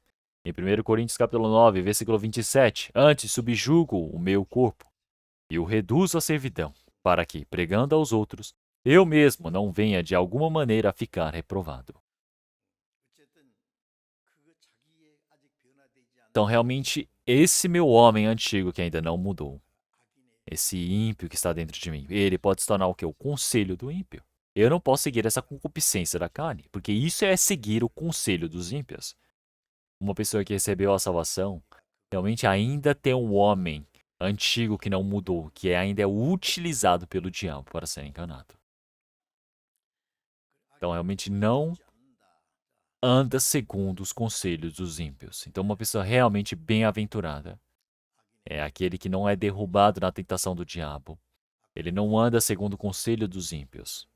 em 1 Coríntios capítulo 9, versículo 27, antes subjugo o meu corpo e o reduzo à servidão, para que, pregando aos outros, eu mesmo não venha de alguma maneira a ficar reprovado. Então, realmente, esse meu homem antigo que ainda não mudou, esse ímpio que está dentro de mim, ele pode se tornar o quê? O conselho do ímpio. Eu não posso seguir essa concupiscência da carne, porque isso é seguir o conselho dos ímpios. Uma pessoa que recebeu a salvação, realmente ainda tem um homem antigo que não mudou, que ainda é utilizado pelo diabo para ser enganado. Então, realmente não anda segundo os conselhos dos ímpios. Então, uma pessoa realmente bem-aventurada é aquele que não é derrubado na tentação do diabo. Ele não anda segundo o conselho dos ímpios.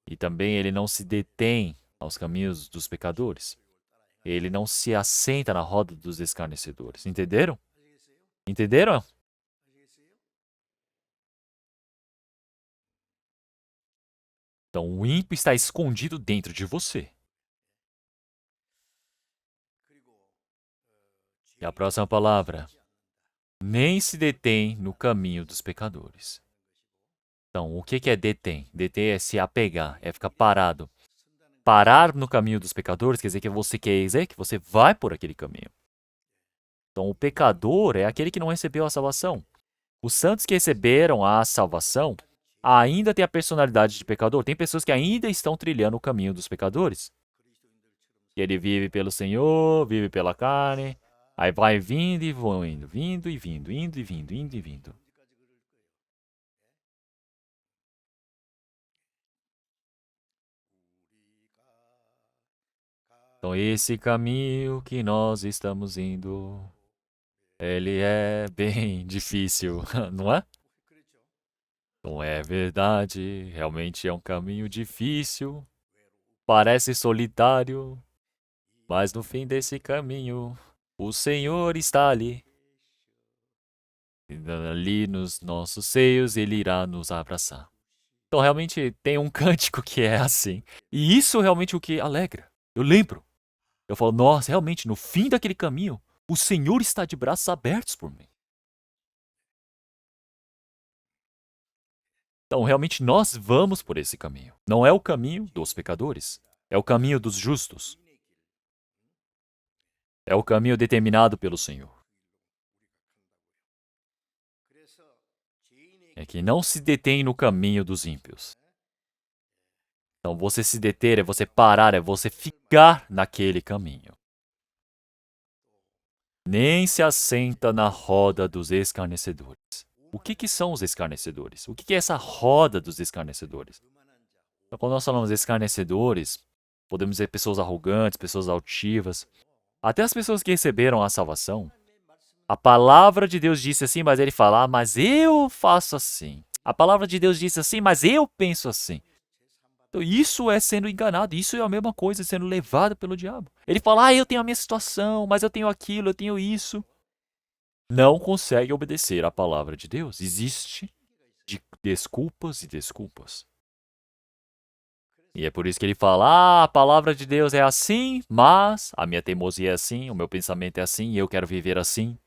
E também ele não se detém aos caminhos dos pecadores. Ele não se assenta na roda dos escarnecedores. Entenderam? Entenderam? Então, o ímpio está escondido dentro de você. E a próxima palavra, nem se detém no caminho dos pecadores. Então, o que é detém? Detém é se apegar, é ficar parado. Parar no caminho dos pecadores quer dizer que você quer dizer que você vai por aquele caminho. Então, o pecador é aquele que não recebeu a salvação. Os santos que receberam a salvação ainda têm a personalidade de pecador. Tem pessoas que ainda estão trilhando o caminho dos pecadores. E ele vive pelo Senhor, vive pela carne. Aí vai vindo e indo, vindo e vindo, indo e vindo, indo e vindo. Então, esse caminho que nós estamos indo, ele é bem difícil, não é? Não é verdade, realmente é um caminho difícil, parece solitário, mas no fim desse caminho, o Senhor está ali. E ali nos nossos seios, Ele irá nos abraçar. Então, realmente, tem um cântico que é assim. E isso é realmente o que alegra. Eu lembro. Eu falo, nossa, realmente, no fim daquele caminho, o Senhor está de braços abertos por mim. Então, realmente, nós vamos por esse caminho. Não é o caminho dos pecadores. É o caminho dos justos. É o caminho determinado pelo Senhor. É que não se detém no caminho dos ímpios. Então, você se deter é você parar, é você ficar naquele caminho. Nem se assenta na roda dos escarnecedores. O que são os escarnecedores? O que é essa roda dos escarnecedores? Então, quando nós falamos escarnecedores, podemos dizer pessoas arrogantes, pessoas altivas, até as pessoas que receberam a salvação. A palavra de Deus disse assim, mas ele fala, mas eu faço assim. A palavra de Deus disse assim, mas eu penso assim. Então, isso é sendo enganado, isso é a mesma coisa, sendo levado pelo diabo. Ele fala, eu tenho a minha situação, mas eu tenho aquilo, eu tenho isso. Não consegue obedecer à palavra de Deus. Existe desculpas e desculpas. E é por isso que ele fala, a palavra de Deus é assim, mas a minha teimosia é assim, o meu pensamento é assim, e eu quero viver assim.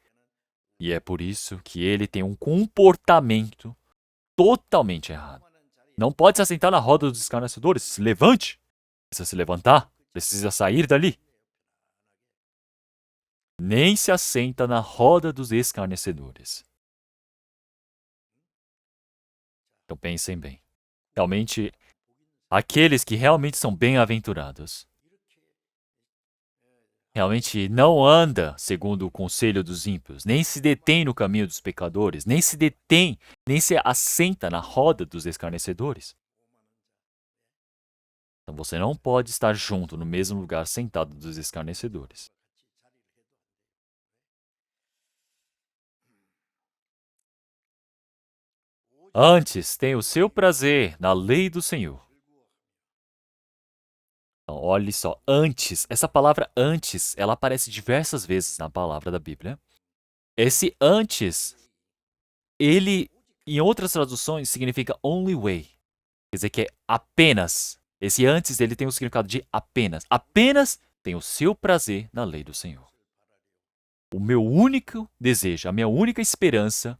E é por isso que ele tem um comportamento totalmente errado. Não pode se assentar na roda dos escarnecedores. Se levante. Precisa se levantar. Precisa sair dali. Nem se assenta na roda dos escarnecedores. Então pensem bem. Realmente, aqueles que realmente são bem-aventurados, realmente não anda segundo o conselho dos ímpios, nem se detém no caminho dos pecadores, nem se detém, nem se assenta na roda dos escarnecedores. Então você não pode estar junto no mesmo lugar sentado dos escarnecedores. Antes tem o seu prazer na lei do Senhor. Então, olhe só, antes, essa palavra antes, ela aparece diversas vezes na palavra da Bíblia. Esse antes, ele, em outras traduções, significa only way. Quer dizer que é apenas. Esse antes, ele tem o significado de apenas. Apenas tem o seu prazer na lei do Senhor. O meu único desejo, a minha única esperança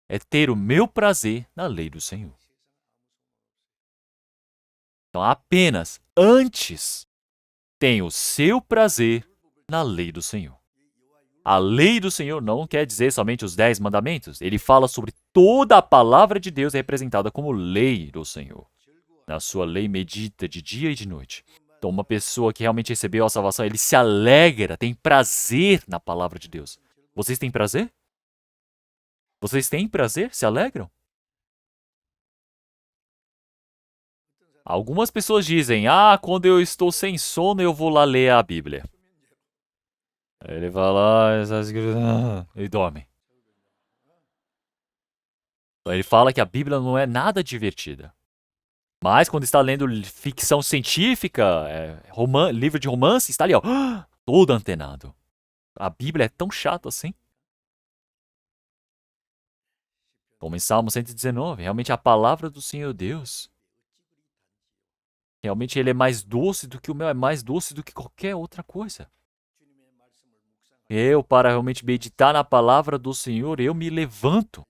é ter o meu prazer na lei do Senhor. Então, apenas antes tem o seu prazer na lei do Senhor. A lei do Senhor não quer dizer somente os 10 mandamentos. Ele fala sobre toda a palavra de Deus representada como lei do Senhor. Na sua lei medita de dia e de noite. Então, uma pessoa que realmente recebeu a salvação, ele se alegra, tem prazer na palavra de Deus. Vocês têm prazer? Vocês têm prazer? Se alegram? Algumas pessoas dizem, quando eu estou sem sono, eu vou lá ler a Bíblia. Aí ele vai lá e dorme. Então ele fala que a Bíblia não é nada divertida. Mas quando está lendo ficção científica, livro de romance, está ali, ó, todo antenado. A Bíblia é tão chata assim. Como em Salmo 119, realmente a palavra do Senhor Deus. Realmente ele é mais doce do que o meu, é mais doce do que qualquer outra coisa. Eu, para realmente meditar na palavra do Senhor, eu me levanto.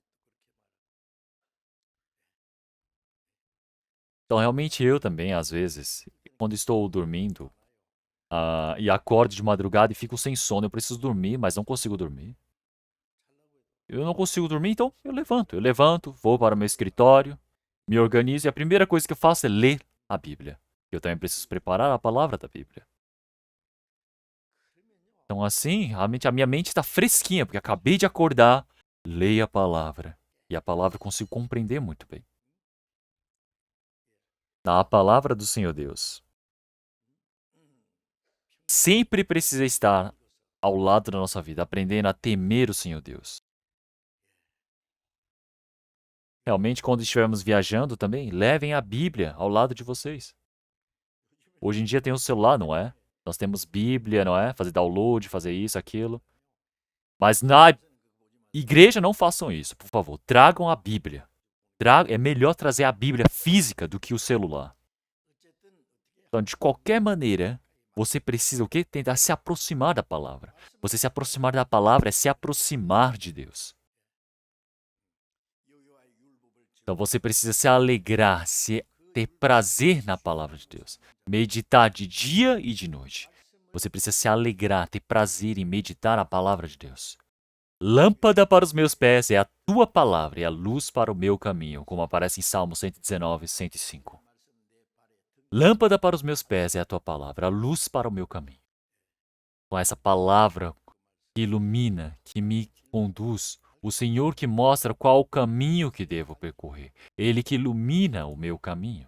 Então, realmente eu também, às vezes, quando estou dormindo e acordo de madrugada e fico sem sono, eu preciso dormir, mas não consigo dormir. Eu não consigo dormir, então eu levanto. Eu levanto, vou para o meu escritório, me organizo e a primeira coisa que eu faço é ler a Bíblia. Eu também preciso preparar a palavra da Bíblia. Então, assim, realmente a minha mente está fresquinha, porque acabei de acordar, leio a palavra. E a palavra eu consigo compreender muito bem. A palavra do Senhor Deus sempre precisa estar ao lado da nossa vida, aprendendo a temer o Senhor Deus. Realmente, quando estivermos viajando também, levem a Bíblia ao lado de vocês. Hoje em dia tem o celular, não é? Nós temos Bíblia, não é? Fazer download, fazer isso, aquilo. Mas na igreja não façam isso, por favor. Tragam a Bíblia. É melhor trazer a Bíblia física do que o celular. Então, de qualquer maneira, você precisa o quê? Tentar se aproximar da palavra. Você se aproximar da palavra é se aproximar de Deus. Então você precisa se alegrar, ter prazer na palavra de Deus. Meditar de dia e de noite. Você precisa se alegrar, ter prazer em meditar a palavra de Deus. Lâmpada para os meus pés é a tua palavra e a luz para o meu caminho, como aparece em Salmo 119, 105. Lâmpada para os meus pés é a tua palavra, a luz para o meu caminho. Com essa palavra que ilumina, que me conduz, o Senhor que mostra qual o caminho que devo percorrer. Ele que ilumina o meu caminho.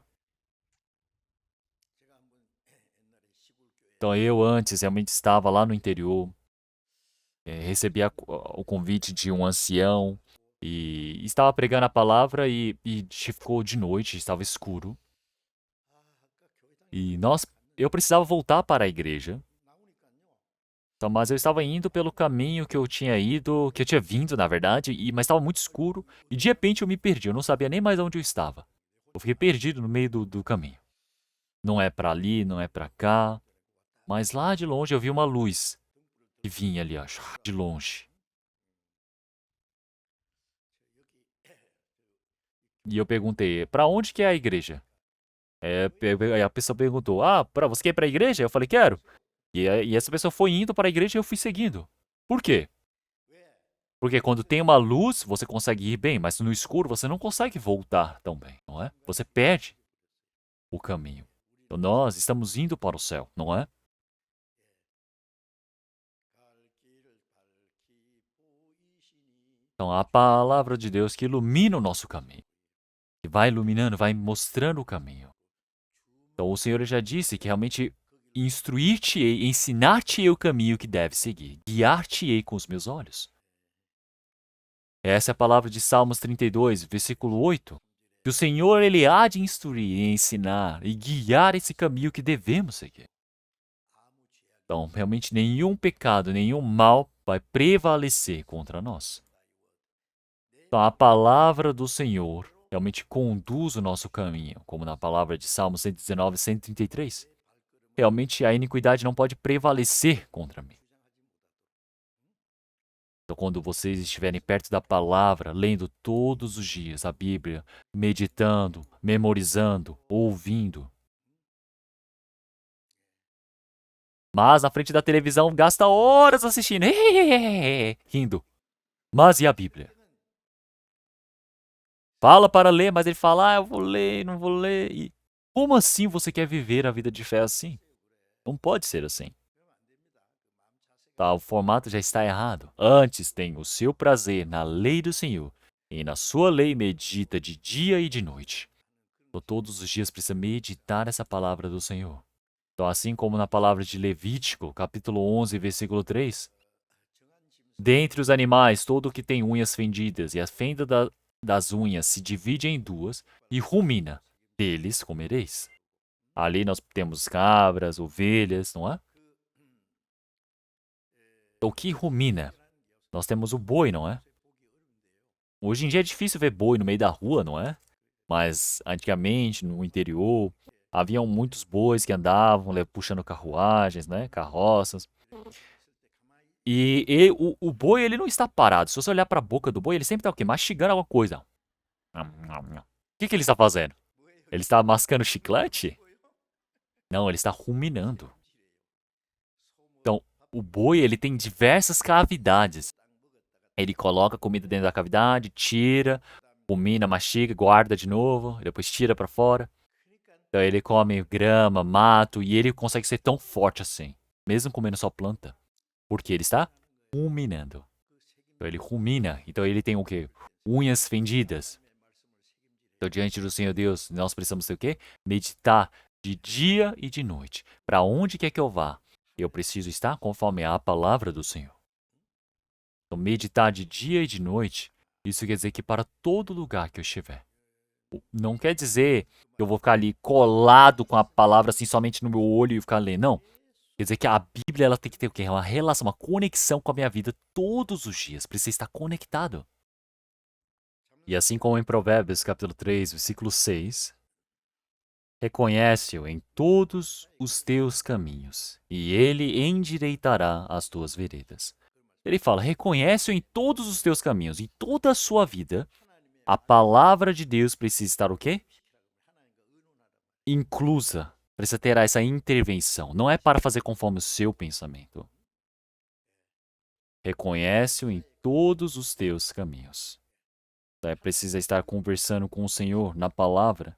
Então eu antes realmente estava lá no interior, recebi o convite de um ancião e estava pregando a palavra e ficou de noite, estava escuro. E eu precisava voltar para a igreja. Então, mas eu estava indo pelo caminho que eu tinha ido, que eu tinha vindo, na verdade, mas estava muito escuro e de repente eu me perdi, eu não sabia nem mais onde eu estava. Eu fiquei perdido no meio do caminho. Não é para ali, não é para cá, mas lá de longe eu vi uma luz que vinha ali, acho, de longe. E eu perguntei, para onde que é a igreja? Aí a pessoa perguntou, você quer ir para a igreja? Eu falei, quero. E essa pessoa foi indo para a igreja e eu fui seguindo. Por quê? Porque quando tem uma luz, você consegue ir bem, mas no escuro você não consegue voltar tão bem, não é? Você perde o caminho. Então nós estamos indo para o céu, não é? Então a palavra de Deus que ilumina o nosso caminho. Que vai iluminando, vai mostrando o caminho. Então o Senhor já disse que realmente instruir-te-ei, ensinar-te-ei o caminho que deve seguir, guiar-te-ei com os meus olhos. Essa é a palavra de Salmos 32, versículo 8. Que o Senhor, Ele há de instruir, ensinar e guiar esse caminho que devemos seguir. Então, realmente, nenhum pecado, nenhum mal vai prevalecer contra nós. Então, a palavra do Senhor realmente conduz o nosso caminho, como na palavra de Salmos 119, 133. Realmente, a iniquidade não pode prevalecer contra mim. Então, quando vocês estiverem perto da palavra, lendo todos os dias a Bíblia, meditando, memorizando, ouvindo. Mas na frente da televisão gasta horas assistindo, rindo. Mas e a Bíblia? Fala para ler, mas ele fala, eu vou ler, não vou ler. E como assim você quer viver a vida de fé assim? Não pode ser assim. Tá, o formato já está errado. Antes tem o seu prazer na lei do Senhor, e na sua lei medita de dia e de noite. Então, todos os dias precisa meditar essa palavra do Senhor. Então, assim como na palavra de Levítico, capítulo 11, versículo 3. Dentre os animais, todo o que tem unhas fendidas, e a fenda das unhas se divide em duas, e rumina, deles comereis. Ali nós temos cabras, ovelhas, não é? O que rumina? Nós temos o boi, não é? Hoje em dia é difícil ver boi no meio da rua, não é? Mas antigamente, no interior, haviam muitos bois que andavam puxando carruagens, né? Carroças. E o boi, ele não está parado. Se você olhar para a boca do boi, ele sempre está o quê? Mastigando alguma coisa. O que ele está fazendo? Ele está mascando chiclete? Não, ele está ruminando. Então, o boi, ele tem diversas cavidades. Ele coloca comida dentro da cavidade, tira, rumina, mastiga, guarda de novo, depois tira para fora. Então ele come grama, mato e ele consegue ser tão forte assim, mesmo comendo só planta, porque ele está ruminando. Então ele rumina, então ele tem o quê? Unhas fendidas. Então diante do Senhor Deus, nós precisamos ter o quê? Meditar de dia e de noite. Para onde quer que eu vá? Eu preciso estar conforme a palavra do Senhor. Então meditar de dia e de noite Isso quer dizer que para todo lugar que eu estiver. Não quer dizer que eu vou ficar ali colado com a palavra assim somente no meu olho e ficar lendo. Não. Quer dizer que a Bíblia ela tem que ter o quê? Uma relação, uma conexão com a minha vida todos os dias. Precisa estar conectado. E assim como em Provérbios capítulo 3, versículo 6, reconhece-o em todos os teus caminhos, e ele endireitará as tuas veredas. Ele fala, reconhece-o em todos os teus caminhos, em toda a sua vida. A palavra de Deus precisa estar o quê? Inclusa. Precisa ter essa intervenção. Não é para fazer conforme o seu pensamento. Reconhece-o em todos os teus caminhos. Então, precisa estar conversando com o Senhor na palavra.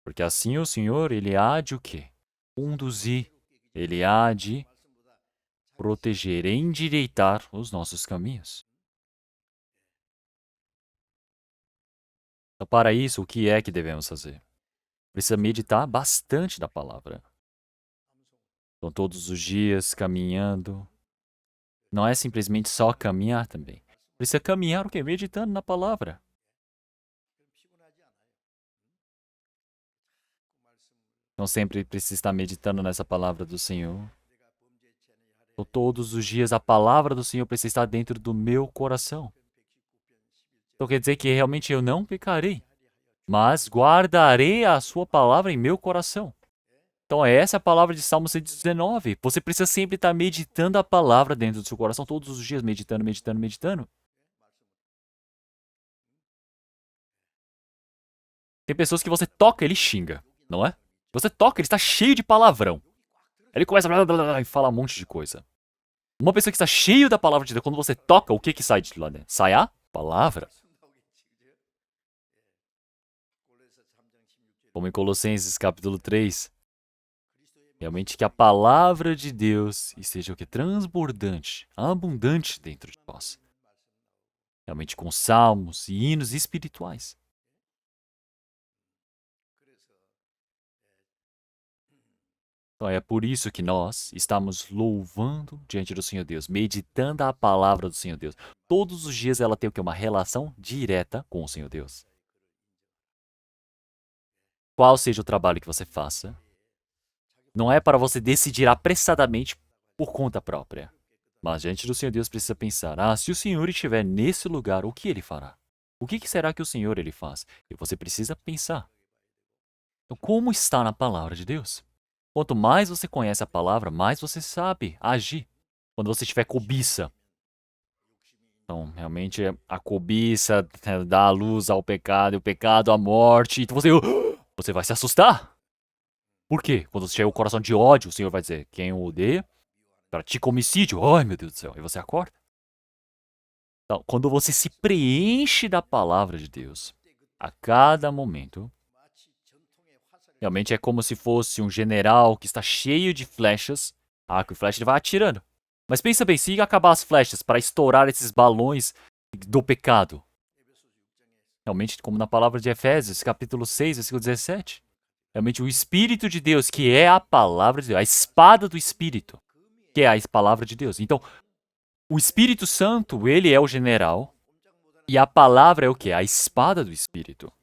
Porque assim o Senhor, ele há de o quê? Conduzir. Ele há de proteger, endireitar os nossos caminhos. Então, para isso, o que é que devemos fazer? Precisa meditar bastante da palavra. Então, todos os dias, caminhando. Não é simplesmente só caminhar também. Precisa caminhar o quê? Meditando na palavra. Então, sempre precisa estar meditando nessa palavra do Senhor. Então, todos os dias, a palavra do Senhor precisa estar dentro do meu coração. Então, quer dizer que realmente eu não pecarei, mas guardarei a sua palavra em meu coração. Então, essa é a palavra de Salmo 119. Você precisa sempre estar meditando a palavra dentro do seu coração, todos os dias, meditando, meditando, meditando. Tem pessoas que você toca, ele xinga, não é? Você toca, ele está cheio de palavrão. Ele começa blá, blá, blá, e fala um monte de coisa. Uma pessoa que está cheio da palavra de Deus, quando você toca, o que que sai de lá dentro? Sai a palavra. Como em Colossenses capítulo 3. Realmente que a palavra de Deus esteja o que? Transbordante, abundante dentro de nós. Realmente com salmos e hinos espirituais. Então é por isso que nós estamos louvando diante do Senhor Deus, meditando a palavra do Senhor Deus. Todos os dias ela tem o que? Uma relação direta com o Senhor Deus. Qual seja o trabalho que você faça, não é para você decidir apressadamente por conta própria. Mas diante do Senhor Deus precisa pensar, se o Senhor estiver nesse lugar, o que ele fará? O que será que o Senhor ele faz? E você precisa pensar. Então, como está na palavra de Deus? Quanto mais você conhece a palavra, mais você sabe agir. Quando você tiver cobiça. Então, realmente, a cobiça dá a luz ao pecado, e o pecado à morte. Então você vai se assustar. Por quê? Quando você tiver o coração de ódio, o Senhor vai dizer, quem o odeia, pratica homicídio. Ai, meu Deus do céu. E você acorda. Então, quando você se preenche da palavra de Deus, a cada momento, realmente é como se fosse um general que está cheio de flechas. Arco e flecha, ele vai atirando. Mas pensa bem, se acabar as flechas para estourar esses balões do pecado. Realmente, como na palavra de Efésios, capítulo 6, versículo 17. Realmente, o Espírito de Deus, que é a palavra de Deus, a espada do Espírito, que é a palavra de Deus. Então, o Espírito Santo, ele é o general, e a palavra é o quê? A espada do Espírito.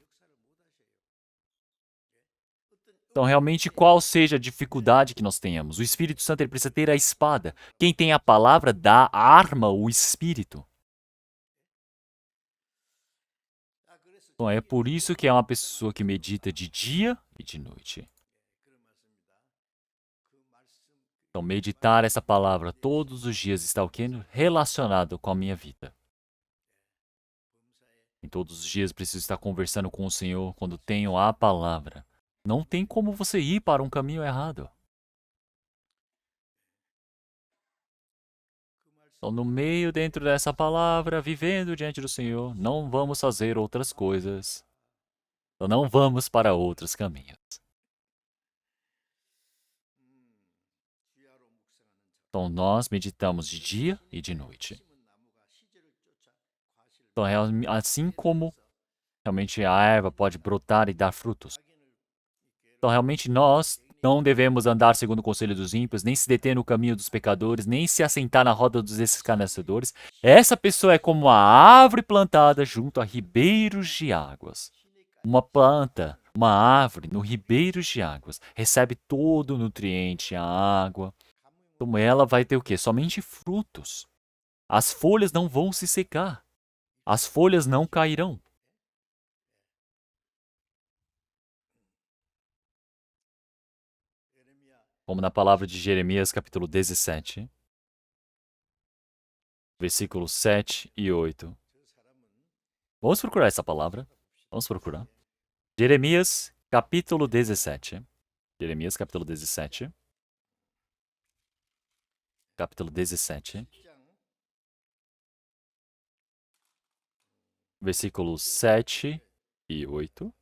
Então, realmente, qual seja a dificuldade que nós tenhamos? O Espírito Santo ele precisa ter a espada. Quem tem a palavra dá arma o Espírito. Então, é por isso que é uma pessoa que medita de dia e de noite. Então, meditar essa palavra todos os dias está o quê? Relacionado com a minha vida. Em todos os dias preciso estar conversando com o Senhor quando tenho a palavra. Não tem como você ir para um caminho errado. Então, no meio, dentro dessa palavra, vivendo diante do Senhor, não vamos fazer outras coisas. Então, não vamos para outros caminhos. Então, nós meditamos de dia e de noite. Então, assim como realmente a erva pode brotar e dar frutos. Então, realmente nós Não devemos andar segundo o conselho dos ímpios, nem se deter no caminho dos pecadores, nem se assentar na roda dos escarnecedores. Essa pessoa é como a árvore plantada junto a ribeiros de águas. Uma planta, uma árvore no ribeiros de águas, recebe todo o nutriente, a água. Então ela vai ter o quê? Somente frutos. As folhas não vão se secar. As folhas não cairão. Como na palavra de Jeremias, capítulo 17, versículos 7 e 8. Vamos procurar essa palavra. Vamos procurar. Jeremias, capítulo 17. Jeremias, capítulo 17. Capítulo 17. Versículos 7 e 8.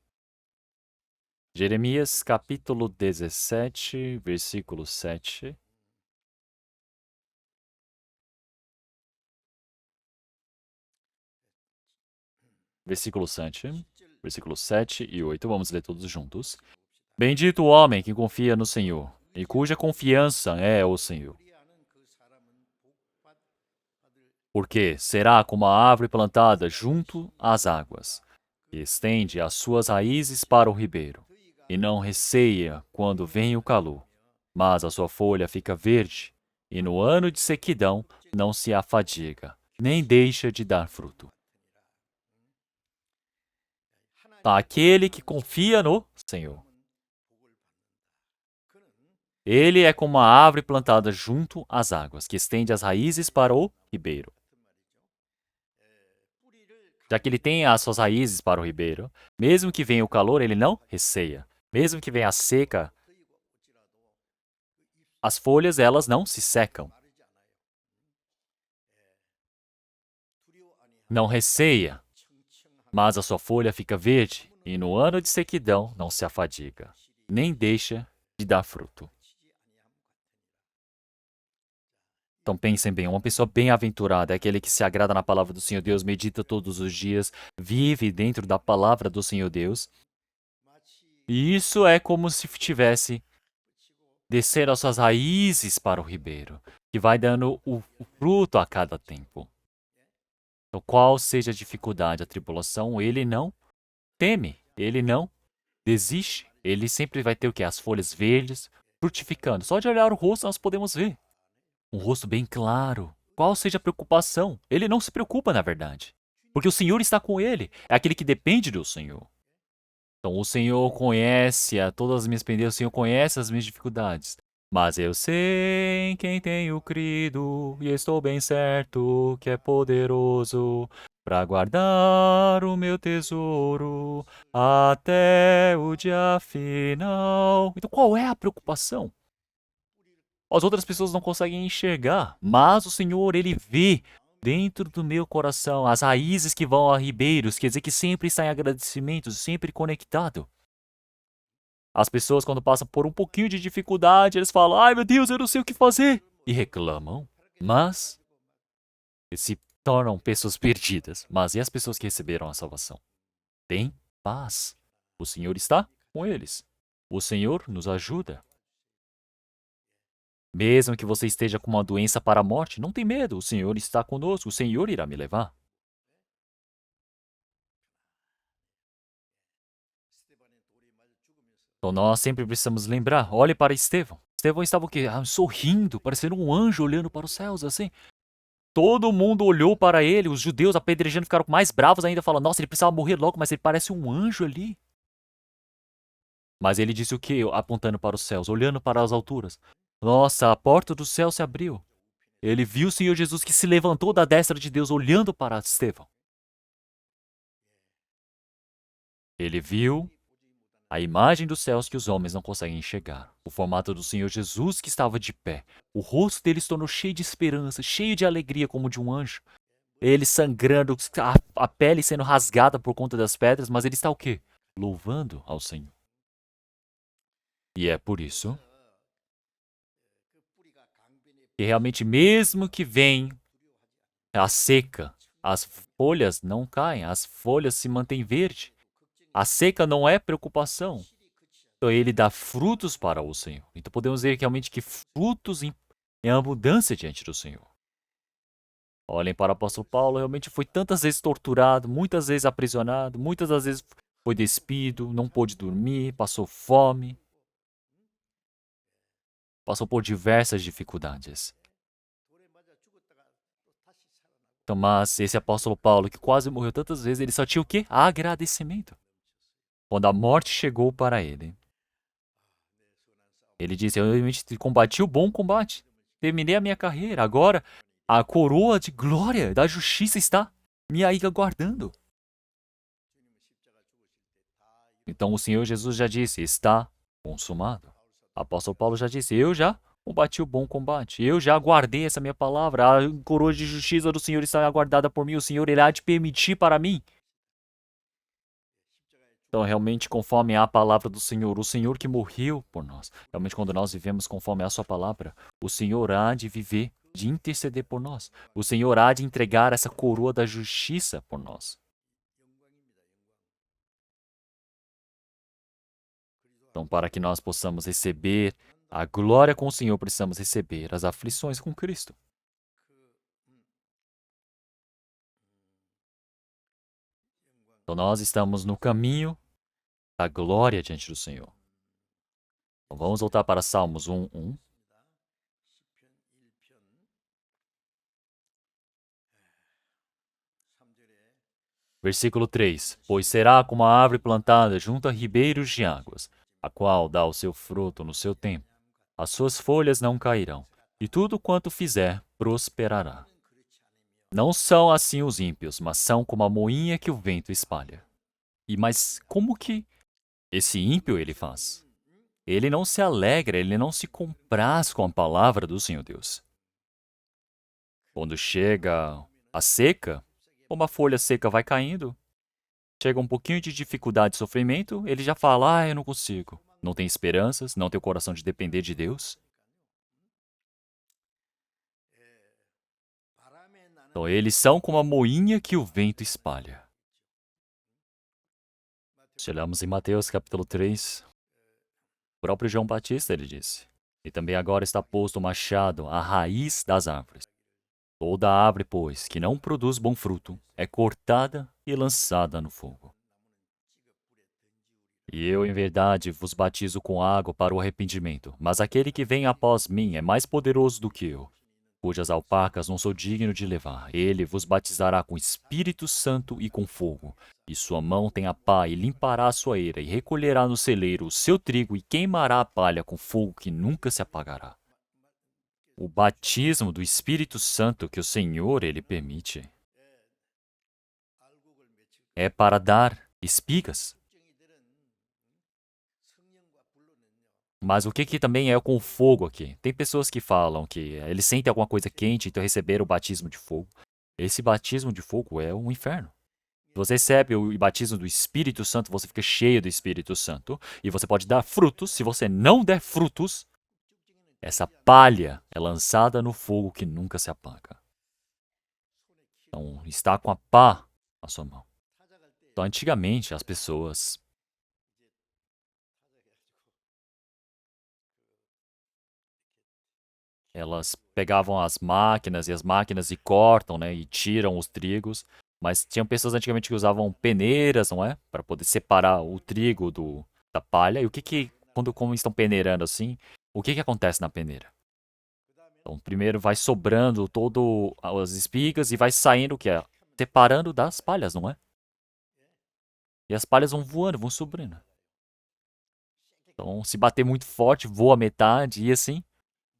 Jeremias, capítulo 17, versículo 7. Versículo 7. Versículo 7 e 8. Vamos ler todos juntos. Bendito o homem que confia no Senhor, e cuja confiança é o Senhor. Porque será como a árvore plantada junto às águas, que estende as suas raízes para o ribeiro, e não receia quando vem o calor, mas a sua folha fica verde, e no ano de sequidão não se afadiga, nem deixa de dar fruto. Aquele que confia no Senhor. Ele é como a árvore plantada junto às águas, que estende as raízes para o ribeiro. Já que ele tem as suas raízes para o ribeiro, mesmo que venha o calor, ele não receia. Mesmo que venha a seca, as folhas elas não se secam. Não receia, mas a sua folha fica verde, e no ano de sequidão não se afadiga, nem deixa de dar fruto. Então pensem bem, uma pessoa bem-aventurada é aquele que se agrada na palavra do Senhor Deus, medita todos os dias, vive dentro da palavra do Senhor Deus. E isso é como se tivesse descer as suas raízes para o ribeiro, que vai dando o fruto a cada tempo. Então, qual seja a dificuldade, a tribulação, ele não teme, ele não desiste. Ele sempre vai ter o quê? As folhas verdes frutificando. Só de olhar o rosto nós podemos ver. Um rosto bem claro. Qual seja a preocupação? Ele não se preocupa, na verdade. Porque o Senhor está com ele. É aquele que depende do Senhor. Então, o Senhor conhece todas as minhas pendências, o Senhor conhece as minhas dificuldades. Mas eu sei em quem tenho crido, e estou bem certo que é poderoso para guardar o meu tesouro até o dia final. Então, qual é a preocupação? As outras pessoas não conseguem enxergar, mas o Senhor, Ele vê dentro do meu coração as raízes que vão a ribeiros, quer dizer que sempre está em agradecimento, sempre conectado. As pessoas, quando passam por um pouquinho de dificuldade, eles falam: ai meu Deus, eu não sei o que fazer, e reclamam, mas se tornam pessoas perdidas. Mas e as pessoas que receberam a salvação? Têm paz. O Senhor está com eles. O Senhor nos ajuda. Mesmo que você esteja com uma doença para a morte, não tem medo, o Senhor está conosco, o Senhor irá me levar. Então nós sempre precisamos lembrar, olhe para Estevão. Estevão estava o quê? Sorrindo, parecendo um anjo olhando para os céus, assim. Todo mundo olhou para ele, os judeus apedrejando ficaram mais bravos ainda, falando, nossa, ele precisava morrer logo, mas ele parece um anjo ali. Mas ele disse o quê? Apontando para os céus, olhando para as alturas. Nossa, a porta do céu se abriu. Ele viu o Senhor Jesus que se levantou da destra de Deus olhando para Estevão. Ele viu a imagem dos céus que os homens não conseguem enxergar. O formato do Senhor Jesus que estava de pé. O rosto dele se tornou cheio de esperança, cheio de alegria como de um anjo. Ele sangrando, a pele sendo rasgada por conta das pedras, mas ele está o quê? Louvando ao Senhor. E é por isso que realmente mesmo que venha a seca, as folhas não caem, as folhas se mantêm verdes. A seca não é preocupação. Então ele dá frutos para o Senhor. Então podemos ver realmente que frutos em abundância diante do Senhor. Olhem para o apóstolo Paulo, realmente foi tantas vezes torturado, muitas vezes aprisionado, muitas das vezes foi despido, não pôde dormir, passou fome, passou por diversas dificuldades. Então, mas esse apóstolo Paulo, que quase morreu tantas vezes, ele só tinha o quê? Agradecimento. Quando a morte chegou para ele, ele disse: eu realmente combati o bom combate, terminei a minha carreira, agora a coroa de glória da justiça está me aí aguardando. Então o Senhor Jesus já disse: está consumado. O apóstolo Paulo já disse: eu já combati o bom combate, eu já guardei essa minha palavra, a coroa de justiça do Senhor está aguardada por mim, o Senhor irá te permitir para mim. Então, realmente, conforme a palavra do Senhor, o Senhor que morreu por nós, realmente, quando nós vivemos conforme a Sua palavra, o Senhor há de viver, de interceder por nós. O Senhor há de entregar essa coroa da justiça por nós. Então, para que nós possamos receber a glória com o Senhor, precisamos receber as aflições com Cristo. Então, nós estamos no caminho da glória diante do Senhor. Então, vamos voltar para Salmos 1:1. Versículo 3: Pois será como a árvore plantada junto a ribeiros de águas, a qual dá o seu fruto no seu tempo. As suas folhas não cairão, e tudo quanto fizer prosperará. Não são assim os ímpios, mas são como a moinha que o vento espalha. Mas como que esse ímpio ele faz? Ele não se alegra, ele não se compraz com a palavra do Senhor Deus. Quando chega a seca, como a folha seca vai caindo, chega um pouquinho de dificuldade e sofrimento, ele já fala: eu não consigo. Não tem esperanças, não tem o coração de depender de Deus. Então, eles são como a moinha que o vento espalha. Se olharmos em Mateus capítulo 3, o próprio João Batista ele disse: E também agora está posto o machado à raiz das árvores. Toda árvore, pois, que não produz bom fruto, é cortada e lançada no fogo. E eu, em verdade, vos batizo com água para o arrependimento, mas aquele que vem após mim é mais poderoso do que eu, cujas alpacas não sou digno de levar. Ele vos batizará com Espírito Santo e com fogo. E sua mão tem a pá e limpará a sua eira, e recolherá no celeiro o seu trigo e queimará a palha com fogo que nunca se apagará. O batismo do Espírito Santo que o Senhor ele permite é para dar espigas. Mas o que também é com fogo aqui? Tem pessoas que falam que eles sentem alguma coisa quente, então receberam o batismo de fogo. Esse batismo de fogo é um inferno. Se você recebe o batismo do Espírito Santo, você fica cheio do Espírito Santo. E você pode dar frutos. Se você não der frutos, essa palha é lançada no fogo que nunca se apaga. Então, está com a pá na sua mão. Então, antigamente, as pessoas elas pegavam as máquinas e as máquinas e cortam, né, e tiram os trigos. Mas tinham pessoas antigamente que usavam peneiras, não é? Para poder separar o trigo da palha. E quando como estão peneirando assim, o que acontece na peneira? Então, primeiro vai sobrando todo as espigas e vai saindo o que é? Separando das palhas, não é? E as palhas vão voando, vão subindo. Então, se bater muito forte, voa metade e assim.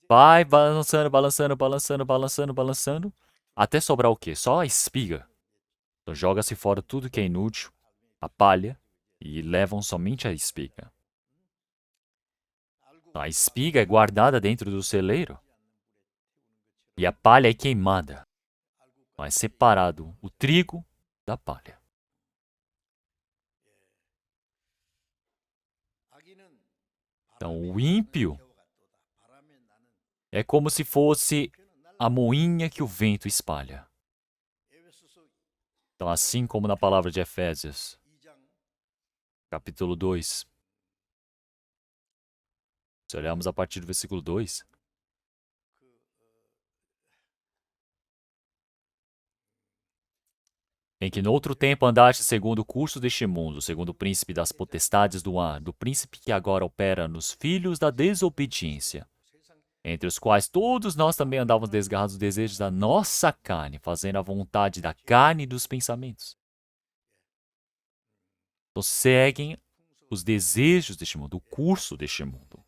Vai balançando, balançando, balançando, balançando, balançando. Até sobrar o quê? Só a espiga. Então joga-se fora tudo que é inútil, a palha, e levam somente a espiga. Então, a espiga é guardada dentro do celeiro e a palha é queimada. Mas separado o trigo da palha. Então o ímpio é como se fosse a moinha que o vento espalha. Então, assim como na palavra de Efésios, capítulo 2, Se olharmos a partir do versículo 2, em que no outro tempo andaste segundo o curso deste mundo, segundo o príncipe das potestades do ar, do príncipe que agora opera nos filhos da desobediência, entre os quais todos nós também andávamos desgarrados dos desejos da nossa carne, fazendo a vontade da carne e dos pensamentos. Então seguem os desejos deste mundo, o curso deste mundo.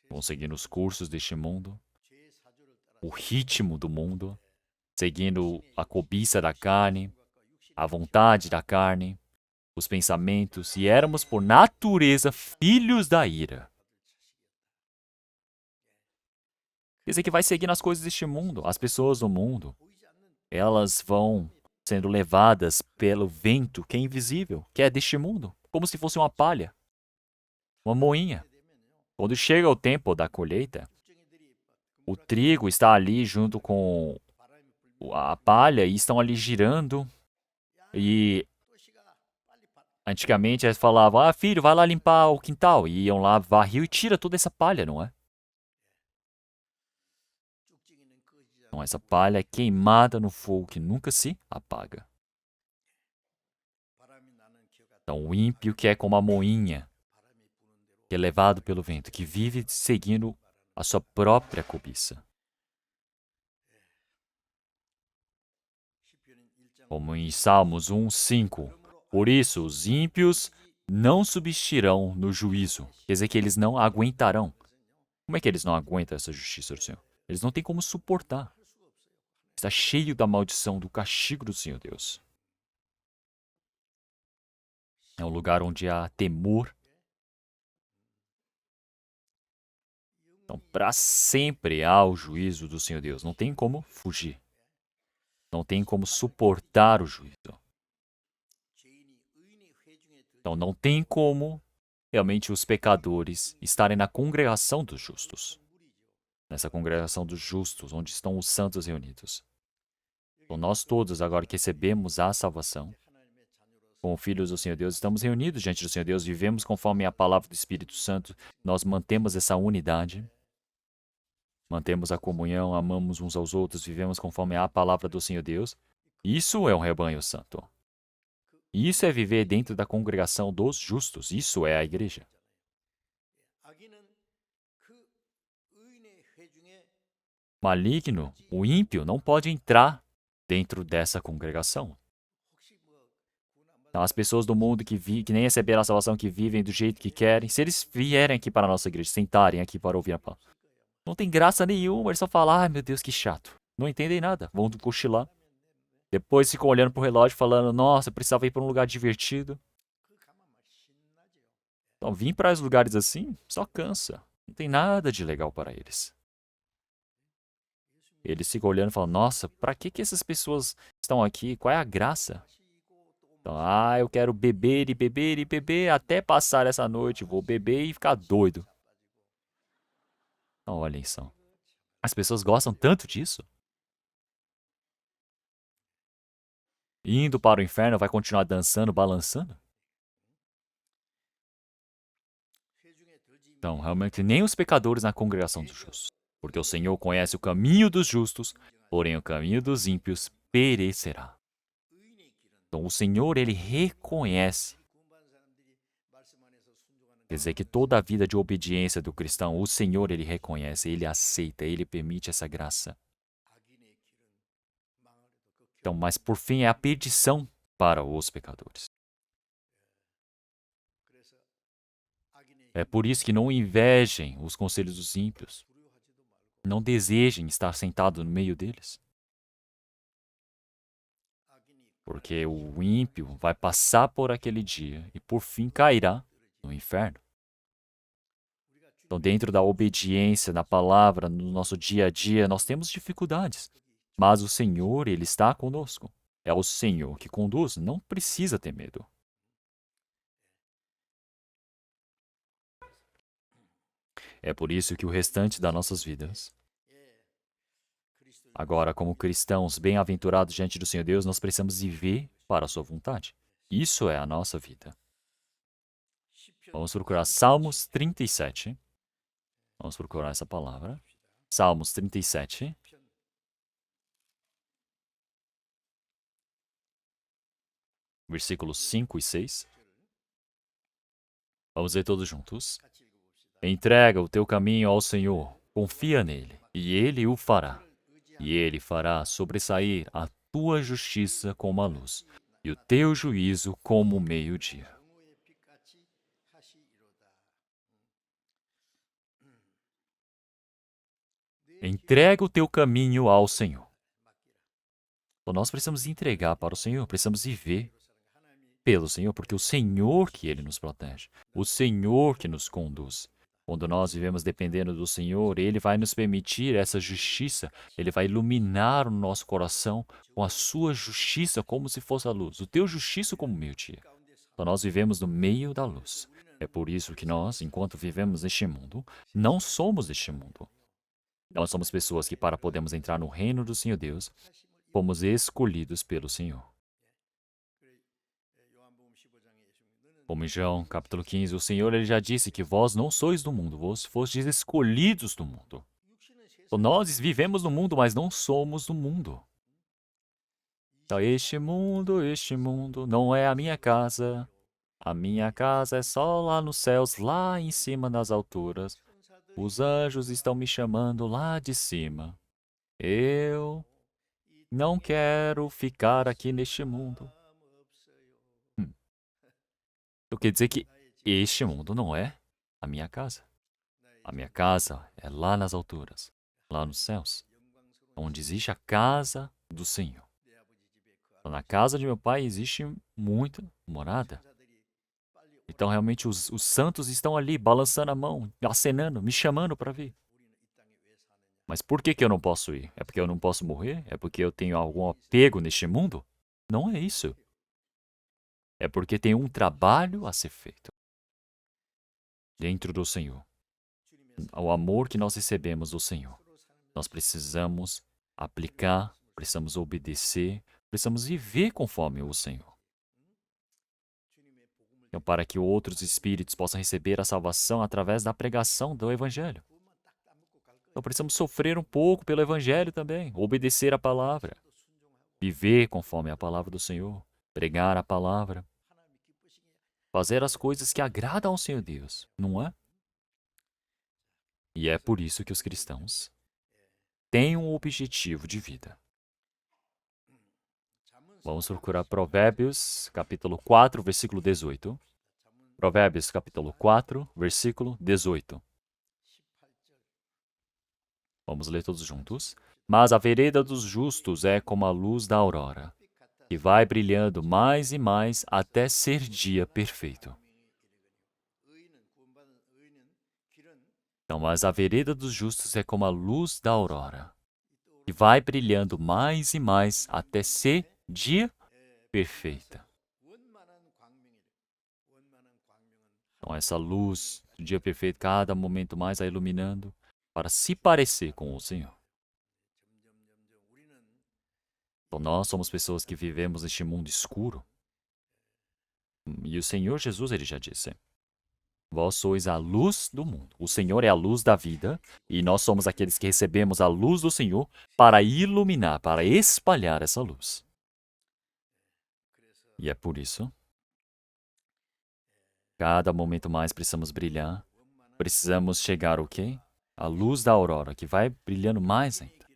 Vão seguindo os cursos deste mundo, o ritmo do mundo, seguindo a cobiça da carne, a vontade da carne, os pensamentos, e éramos por natureza filhos da ira. Quer dizer que vai seguindo as coisas deste mundo. As pessoas do mundo, elas vão sendo levadas pelo vento que é invisível, que é deste mundo, como se fosse uma palha, uma moinha. Quando chega o tempo da colheita, o trigo está ali junto com a palha e estão ali girando. E antigamente eles falavam: ah, filho, vai lá limpar o quintal. E iam lá, varriam e tira toda essa palha, não é? Então, essa palha é queimada no fogo que nunca se apaga. Então, o ímpio que é como a moinha, que é levado pelo vento, que vive seguindo a sua própria cobiça. Como em Salmos 1:5. Por isso, os ímpios não subsistirão no juízo. Quer dizer que eles não aguentarão. Como é que eles não aguentam essa justiça do Senhor? Eles não têm como suportar. Está cheio da maldição, do castigo do Senhor Deus. É um lugar onde há temor. Então, para sempre há o juízo do Senhor Deus. Não tem como fugir. Não tem como suportar o juízo. Então, não tem como realmente os pecadores estarem na congregação dos justos. Nessa congregação dos justos, onde estão os santos reunidos. Então, nós todos, agora que recebemos a salvação, como filhos do Senhor Deus, estamos reunidos diante do Senhor Deus, vivemos conforme a palavra do Espírito Santo, nós mantemos essa unidade, mantemos a comunhão, amamos uns aos outros, vivemos conforme a palavra do Senhor Deus. Isso é um rebanho santo. Isso é viver dentro da congregação dos justos. Isso é a igreja. Maligno, o ímpio, não pode entrar dentro dessa congregação. Então, as pessoas do mundo que nem receberam a salvação, que vivem do jeito que querem, se eles vierem aqui para a nossa igreja, sentarem aqui para ouvir a palavra, não tem graça nenhuma, eles só falam: ai meu Deus, que chato. Não entendem nada, vão cochilar. Depois ficam olhando pro relógio falando: nossa, eu precisava ir para um lugar divertido. Então, vir para os lugares assim só cansa. Não tem nada de legal para eles. Eles ficam olhando e falam: nossa, para que essas pessoas estão aqui? Qual é a graça? Então, eu quero beber e beber e beber até passar essa noite. Vou beber e ficar doido. Então, olhem só. As pessoas gostam tanto disso. Indo para o inferno, vai continuar dançando, balançando? Então, realmente, nem os pecadores na congregação dos justos. Porque o Senhor conhece o caminho dos justos, porém o caminho dos ímpios perecerá. Então, o Senhor, ele reconhece. Quer dizer que toda a vida de obediência do cristão, o Senhor, ele reconhece, ele aceita, ele permite essa graça. Então, mas por fim é a perdição para os pecadores. É por isso que não invejem os conselhos dos ímpios. Não desejem estar sentado no meio deles. Porque o ímpio vai passar por aquele dia e por fim cairá no inferno. Então, dentro da obediência, na palavra, no nosso dia a dia, nós temos dificuldades. Mas o Senhor, ele está conosco. É o Senhor que conduz, não precisa ter medo. É por isso que o restante das nossas vidas, agora como cristãos bem-aventurados diante do Senhor Deus, nós precisamos viver para a sua vontade. Isso é a nossa vida. Vamos procurar Salmos 37. Vamos procurar essa palavra. Salmos 37. Versículos 5 e 6. Vamos ler todos juntos. Entrega o teu caminho ao Senhor, confia nele, e ele o fará. E ele fará sobressair a tua justiça como a luz, e o teu juízo como o meio-dia. Entrega o teu caminho ao Senhor. Então nós precisamos entregar para o Senhor, precisamos viver pelo Senhor, porque o Senhor que Ele nos protege, o Senhor que nos conduz. Quando nós vivemos dependendo do Senhor, Ele vai nos permitir essa justiça, Ele vai iluminar o nosso coração com a sua justiça como se fosse a luz, o teu justiça como meio-dia. Então nós vivemos no meio da luz. É por isso que nós, enquanto vivemos neste mundo, não somos deste mundo. Nós somos pessoas que, para podermos entrar no reino do Senhor Deus, fomos escolhidos pelo Senhor. Como em João, capítulo 15, o Senhor ele já disse que vós não sois do mundo, vós fostes escolhidos do mundo. Então, nós vivemos no mundo, mas não somos do mundo. Então, este mundo não é a minha casa. A minha casa é só lá nos céus, lá em cima nas alturas. Os anjos estão me chamando lá de cima. Eu não quero ficar aqui neste mundo. Então quer dizer que este mundo não é a minha casa. A minha casa é lá nas alturas, lá nos céus, onde existe a casa do Senhor. Então, na casa de meu pai existe muita morada. Então realmente os santos estão ali balançando a mão, acenando, me chamando para vir. Mas por que eu não posso ir? É porque eu não posso morrer? É porque eu tenho algum apego neste mundo? Não é isso. É porque tem um trabalho a ser feito dentro do Senhor. O amor que nós recebemos do Senhor. Nós precisamos aplicar, precisamos obedecer, precisamos viver conforme o Senhor. Então, para que outros espíritos possam receber a salvação através da pregação do Evangelho. Então, precisamos sofrer um pouco pelo Evangelho também, obedecer a palavra, viver conforme a palavra do Senhor, pregar a palavra, fazer as coisas que agradam ao Senhor Deus, não é? E é por isso que os cristãos têm um objetivo de vida. Vamos procurar Provérbios, capítulo 4, versículo 18. Provérbios, capítulo 4, versículo 18. Vamos ler todos juntos. Mas a vereda dos justos é como a luz da aurora, que vai brilhando mais e mais até ser dia perfeito. Então, mas a vereda dos justos é como a luz da aurora, que vai brilhando mais e mais até ser dia perfeita. Então, essa luz do dia perfeito, cada momento mais a iluminando para se parecer com o Senhor. Então, nós somos pessoas que vivemos neste mundo escuro. E o Senhor Jesus, ele já disse: vós sois a luz do mundo. O Senhor é a luz da vida e nós somos aqueles que recebemos a luz do Senhor para iluminar, para espalhar essa luz. E é por isso, cada momento mais precisamos brilhar. Precisamos chegar o quê? A luz da aurora, que vai brilhando mais ainda.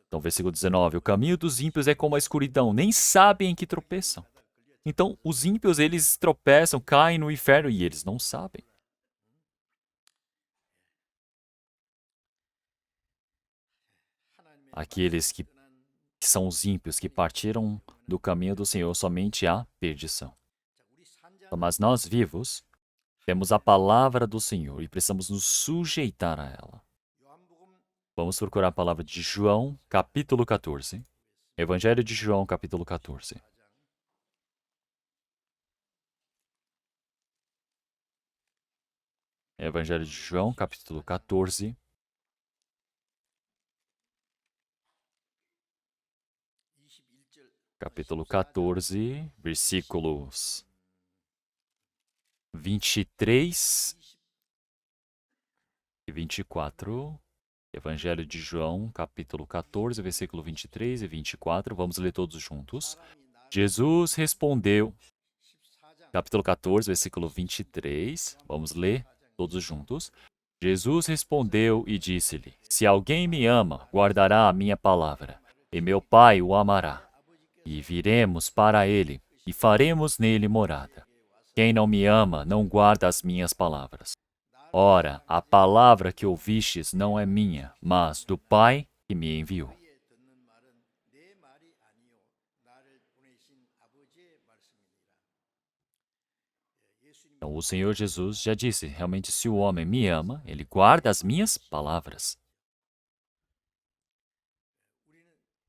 Então, versículo 19: o caminho dos ímpios é como a escuridão, nem sabem em que tropeçam. Então, os ímpios, eles tropeçam, caem no inferno e eles não sabem. Aqueles que são os ímpios que partiram do caminho do Senhor somente à perdição. Mas nós vivos temos a palavra do Senhor e precisamos nos sujeitar a ela. Vamos procurar a palavra de João, capítulo 14. Evangelho de João, capítulo 14. Evangelho de João, capítulo 14. Capítulo 14, versículos 23 e 24. Evangelho de João, capítulo 14, versículo 23 e 24. Vamos ler todos juntos. Jesus respondeu, capítulo 14, versículo 23. Vamos ler todos juntos. Jesus respondeu e disse-lhe: Se alguém me ama, guardará a minha palavra, e meu Pai o amará. E viremos para ele, e faremos nele morada. Quem não me ama, não guarda as minhas palavras. Ora, a palavra que ouvistes não é minha, mas do Pai que me enviou. Então, o Senhor Jesus já disse, realmente, se o homem me ama, ele guarda as minhas palavras.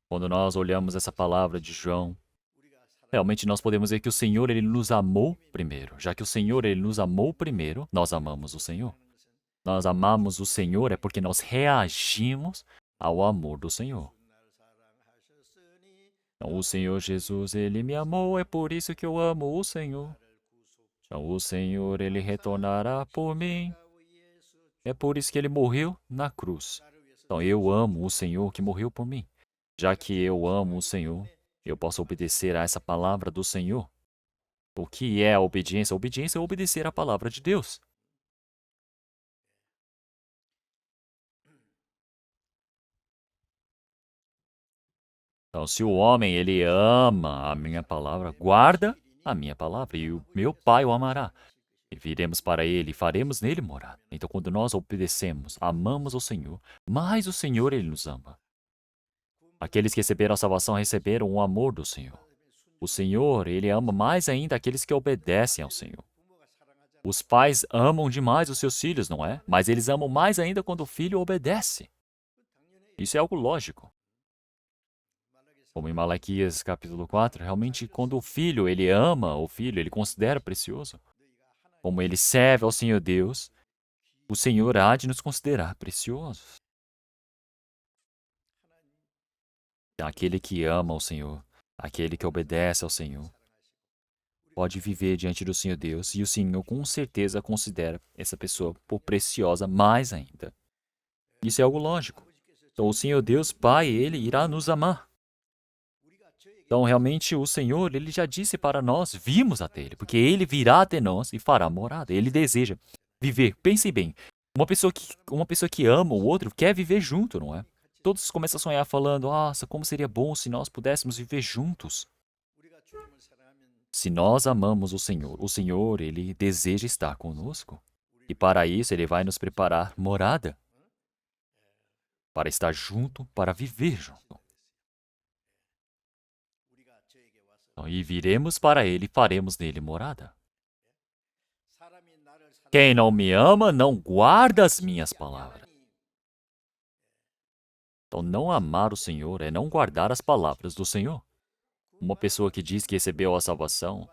Quando nós olhamos essa palavra de João, realmente nós podemos ver que o Senhor, ele nos amou primeiro. Já que o Senhor, ele nos amou primeiro, nós amamos o Senhor. Nós amamos o Senhor é porque nós reagimos ao amor do Senhor. Então, o Senhor Jesus, ele me amou, é por isso que eu amo o Senhor. Então, o Senhor, ele retornará por mim. É por isso que ele morreu na cruz. Então, eu amo o Senhor que morreu por mim. Já que eu amo o Senhor, eu posso obedecer a essa palavra do Senhor. O que é a obediência? A obediência é obedecer à palavra de Deus. Então, se o homem, ele ama a minha palavra, guarda a minha palavra, e o meu Pai o amará. E viremos para ele e faremos nele morada. Então, quando nós obedecemos, amamos o Senhor, mais o Senhor, ele nos ama. Aqueles que receberam a salvação receberam o amor do Senhor. O Senhor, ele ama mais ainda aqueles que obedecem ao Senhor. Os pais amam demais os seus filhos, não é? Mas eles amam mais ainda quando o filho obedece. Isso é algo lógico. Como em Malaquias capítulo 4, realmente quando o filho, ele ama o filho, ele considera precioso. Como ele serve ao Senhor Deus, o Senhor há de nos considerar preciosos. Aquele que ama o Senhor, aquele que obedece ao Senhor, pode viver diante do Senhor Deus e o Senhor com certeza considera essa pessoa por preciosa mais ainda. Isso é algo lógico. Então o Senhor Deus, Pai, ele irá nos amar. Então realmente o Senhor, ele já disse para nós, vimos até ele, porque ele virá até nós e fará morada. Ele deseja viver. Pensem bem, uma pessoa que ama o outro quer viver junto, não é? Todos começam a sonhar falando, nossa, como seria bom se nós pudéssemos viver juntos. Se nós amamos o Senhor, ele deseja estar conosco. E para isso, ele vai nos preparar morada. Para estar junto, para viver junto. Então, e viremos para ele e faremos nele morada. Quem não me ama, não guarda as minhas palavras. Então, não amar o Senhor é não guardar as palavras do Senhor. Uma pessoa que diz que recebeu a salvação,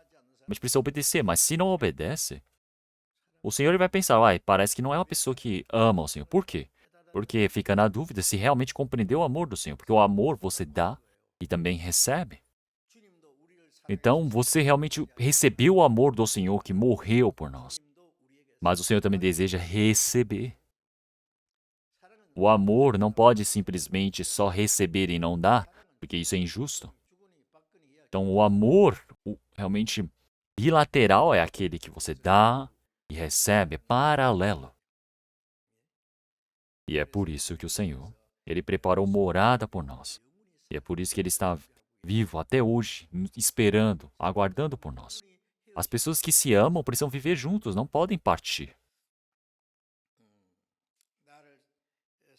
mas precisa obedecer, mas se não obedece, o Senhor ele vai pensar, parece que não é uma pessoa que ama o Senhor. Por quê? Porque fica na dúvida se realmente compreendeu o amor do Senhor. Porque o amor você dá e também recebe. Então, você realmente recebeu o amor do Senhor que morreu por nós. Mas o Senhor também deseja receber. O amor não pode simplesmente só receber e não dar, porque isso é injusto. Então, o amor realmente bilateral é aquele que você dá e recebe, é paralelo. E é por isso que o Senhor, ele preparou morada por nós. E é por isso que ele está vivo até hoje, esperando, aguardando por nós. As pessoas que se amam precisam viver juntos, não podem partir.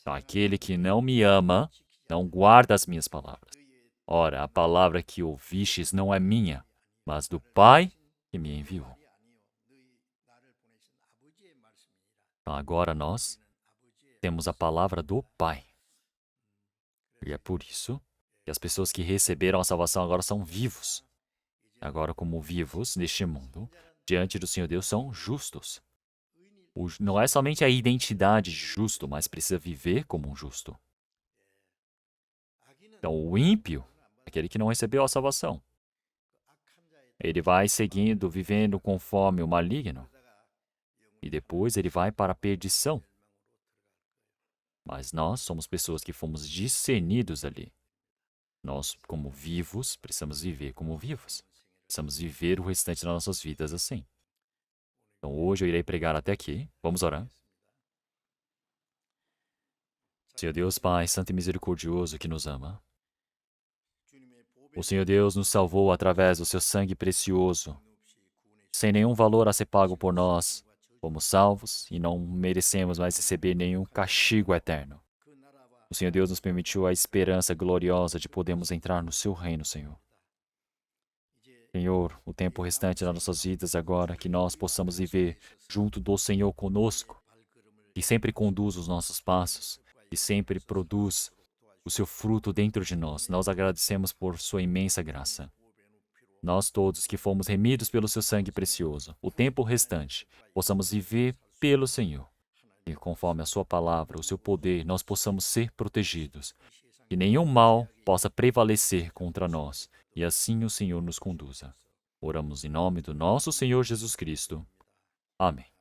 Aquele que não me ama, não guarda as minhas palavras. Ora, a palavra que ouvistes não é minha, mas do Pai que me enviou. Então, agora nós temos a palavra do Pai. E é por isso que as pessoas que receberam a salvação agora são vivos. Agora, como vivos neste mundo, diante do Senhor Deus, são justos. Não é somente a identidade de justo, mas precisa viver como um justo. Então, o ímpio, aquele que não recebeu a salvação, ele vai seguindo, vivendo conforme o maligno. e depois ele vai para a perdição. Mas nós somos pessoas que fomos discernidos ali. Nós, como vivos, precisamos viver como vivos. Precisamos viver o restante das nossas vidas assim. Então hoje eu irei pregar até aqui. Vamos orar. Senhor Deus Pai, Santo e Misericordioso que nos ama. O Senhor Deus nos salvou através do seu sangue precioso, sem nenhum valor a ser pago por nós. Fomos salvos e não merecemos mais receber nenhum castigo eterno. O Senhor Deus nos permitiu a esperança gloriosa de podermos entrar no seu reino, Senhor. Senhor, o tempo restante das nossas vidas agora, que nós possamos viver junto do Senhor conosco, que sempre conduz os nossos passos, que sempre produz o seu fruto dentro de nós. Nós agradecemos por sua imensa graça. Nós todos que fomos remidos pelo seu sangue precioso, o tempo restante, possamos viver pelo Senhor. E conforme a sua palavra, o seu poder, nós possamos ser protegidos. Que nenhum mal possa prevalecer contra nós. E assim o Senhor nos conduza. Oramos em nome do nosso Senhor Jesus Cristo. Amém.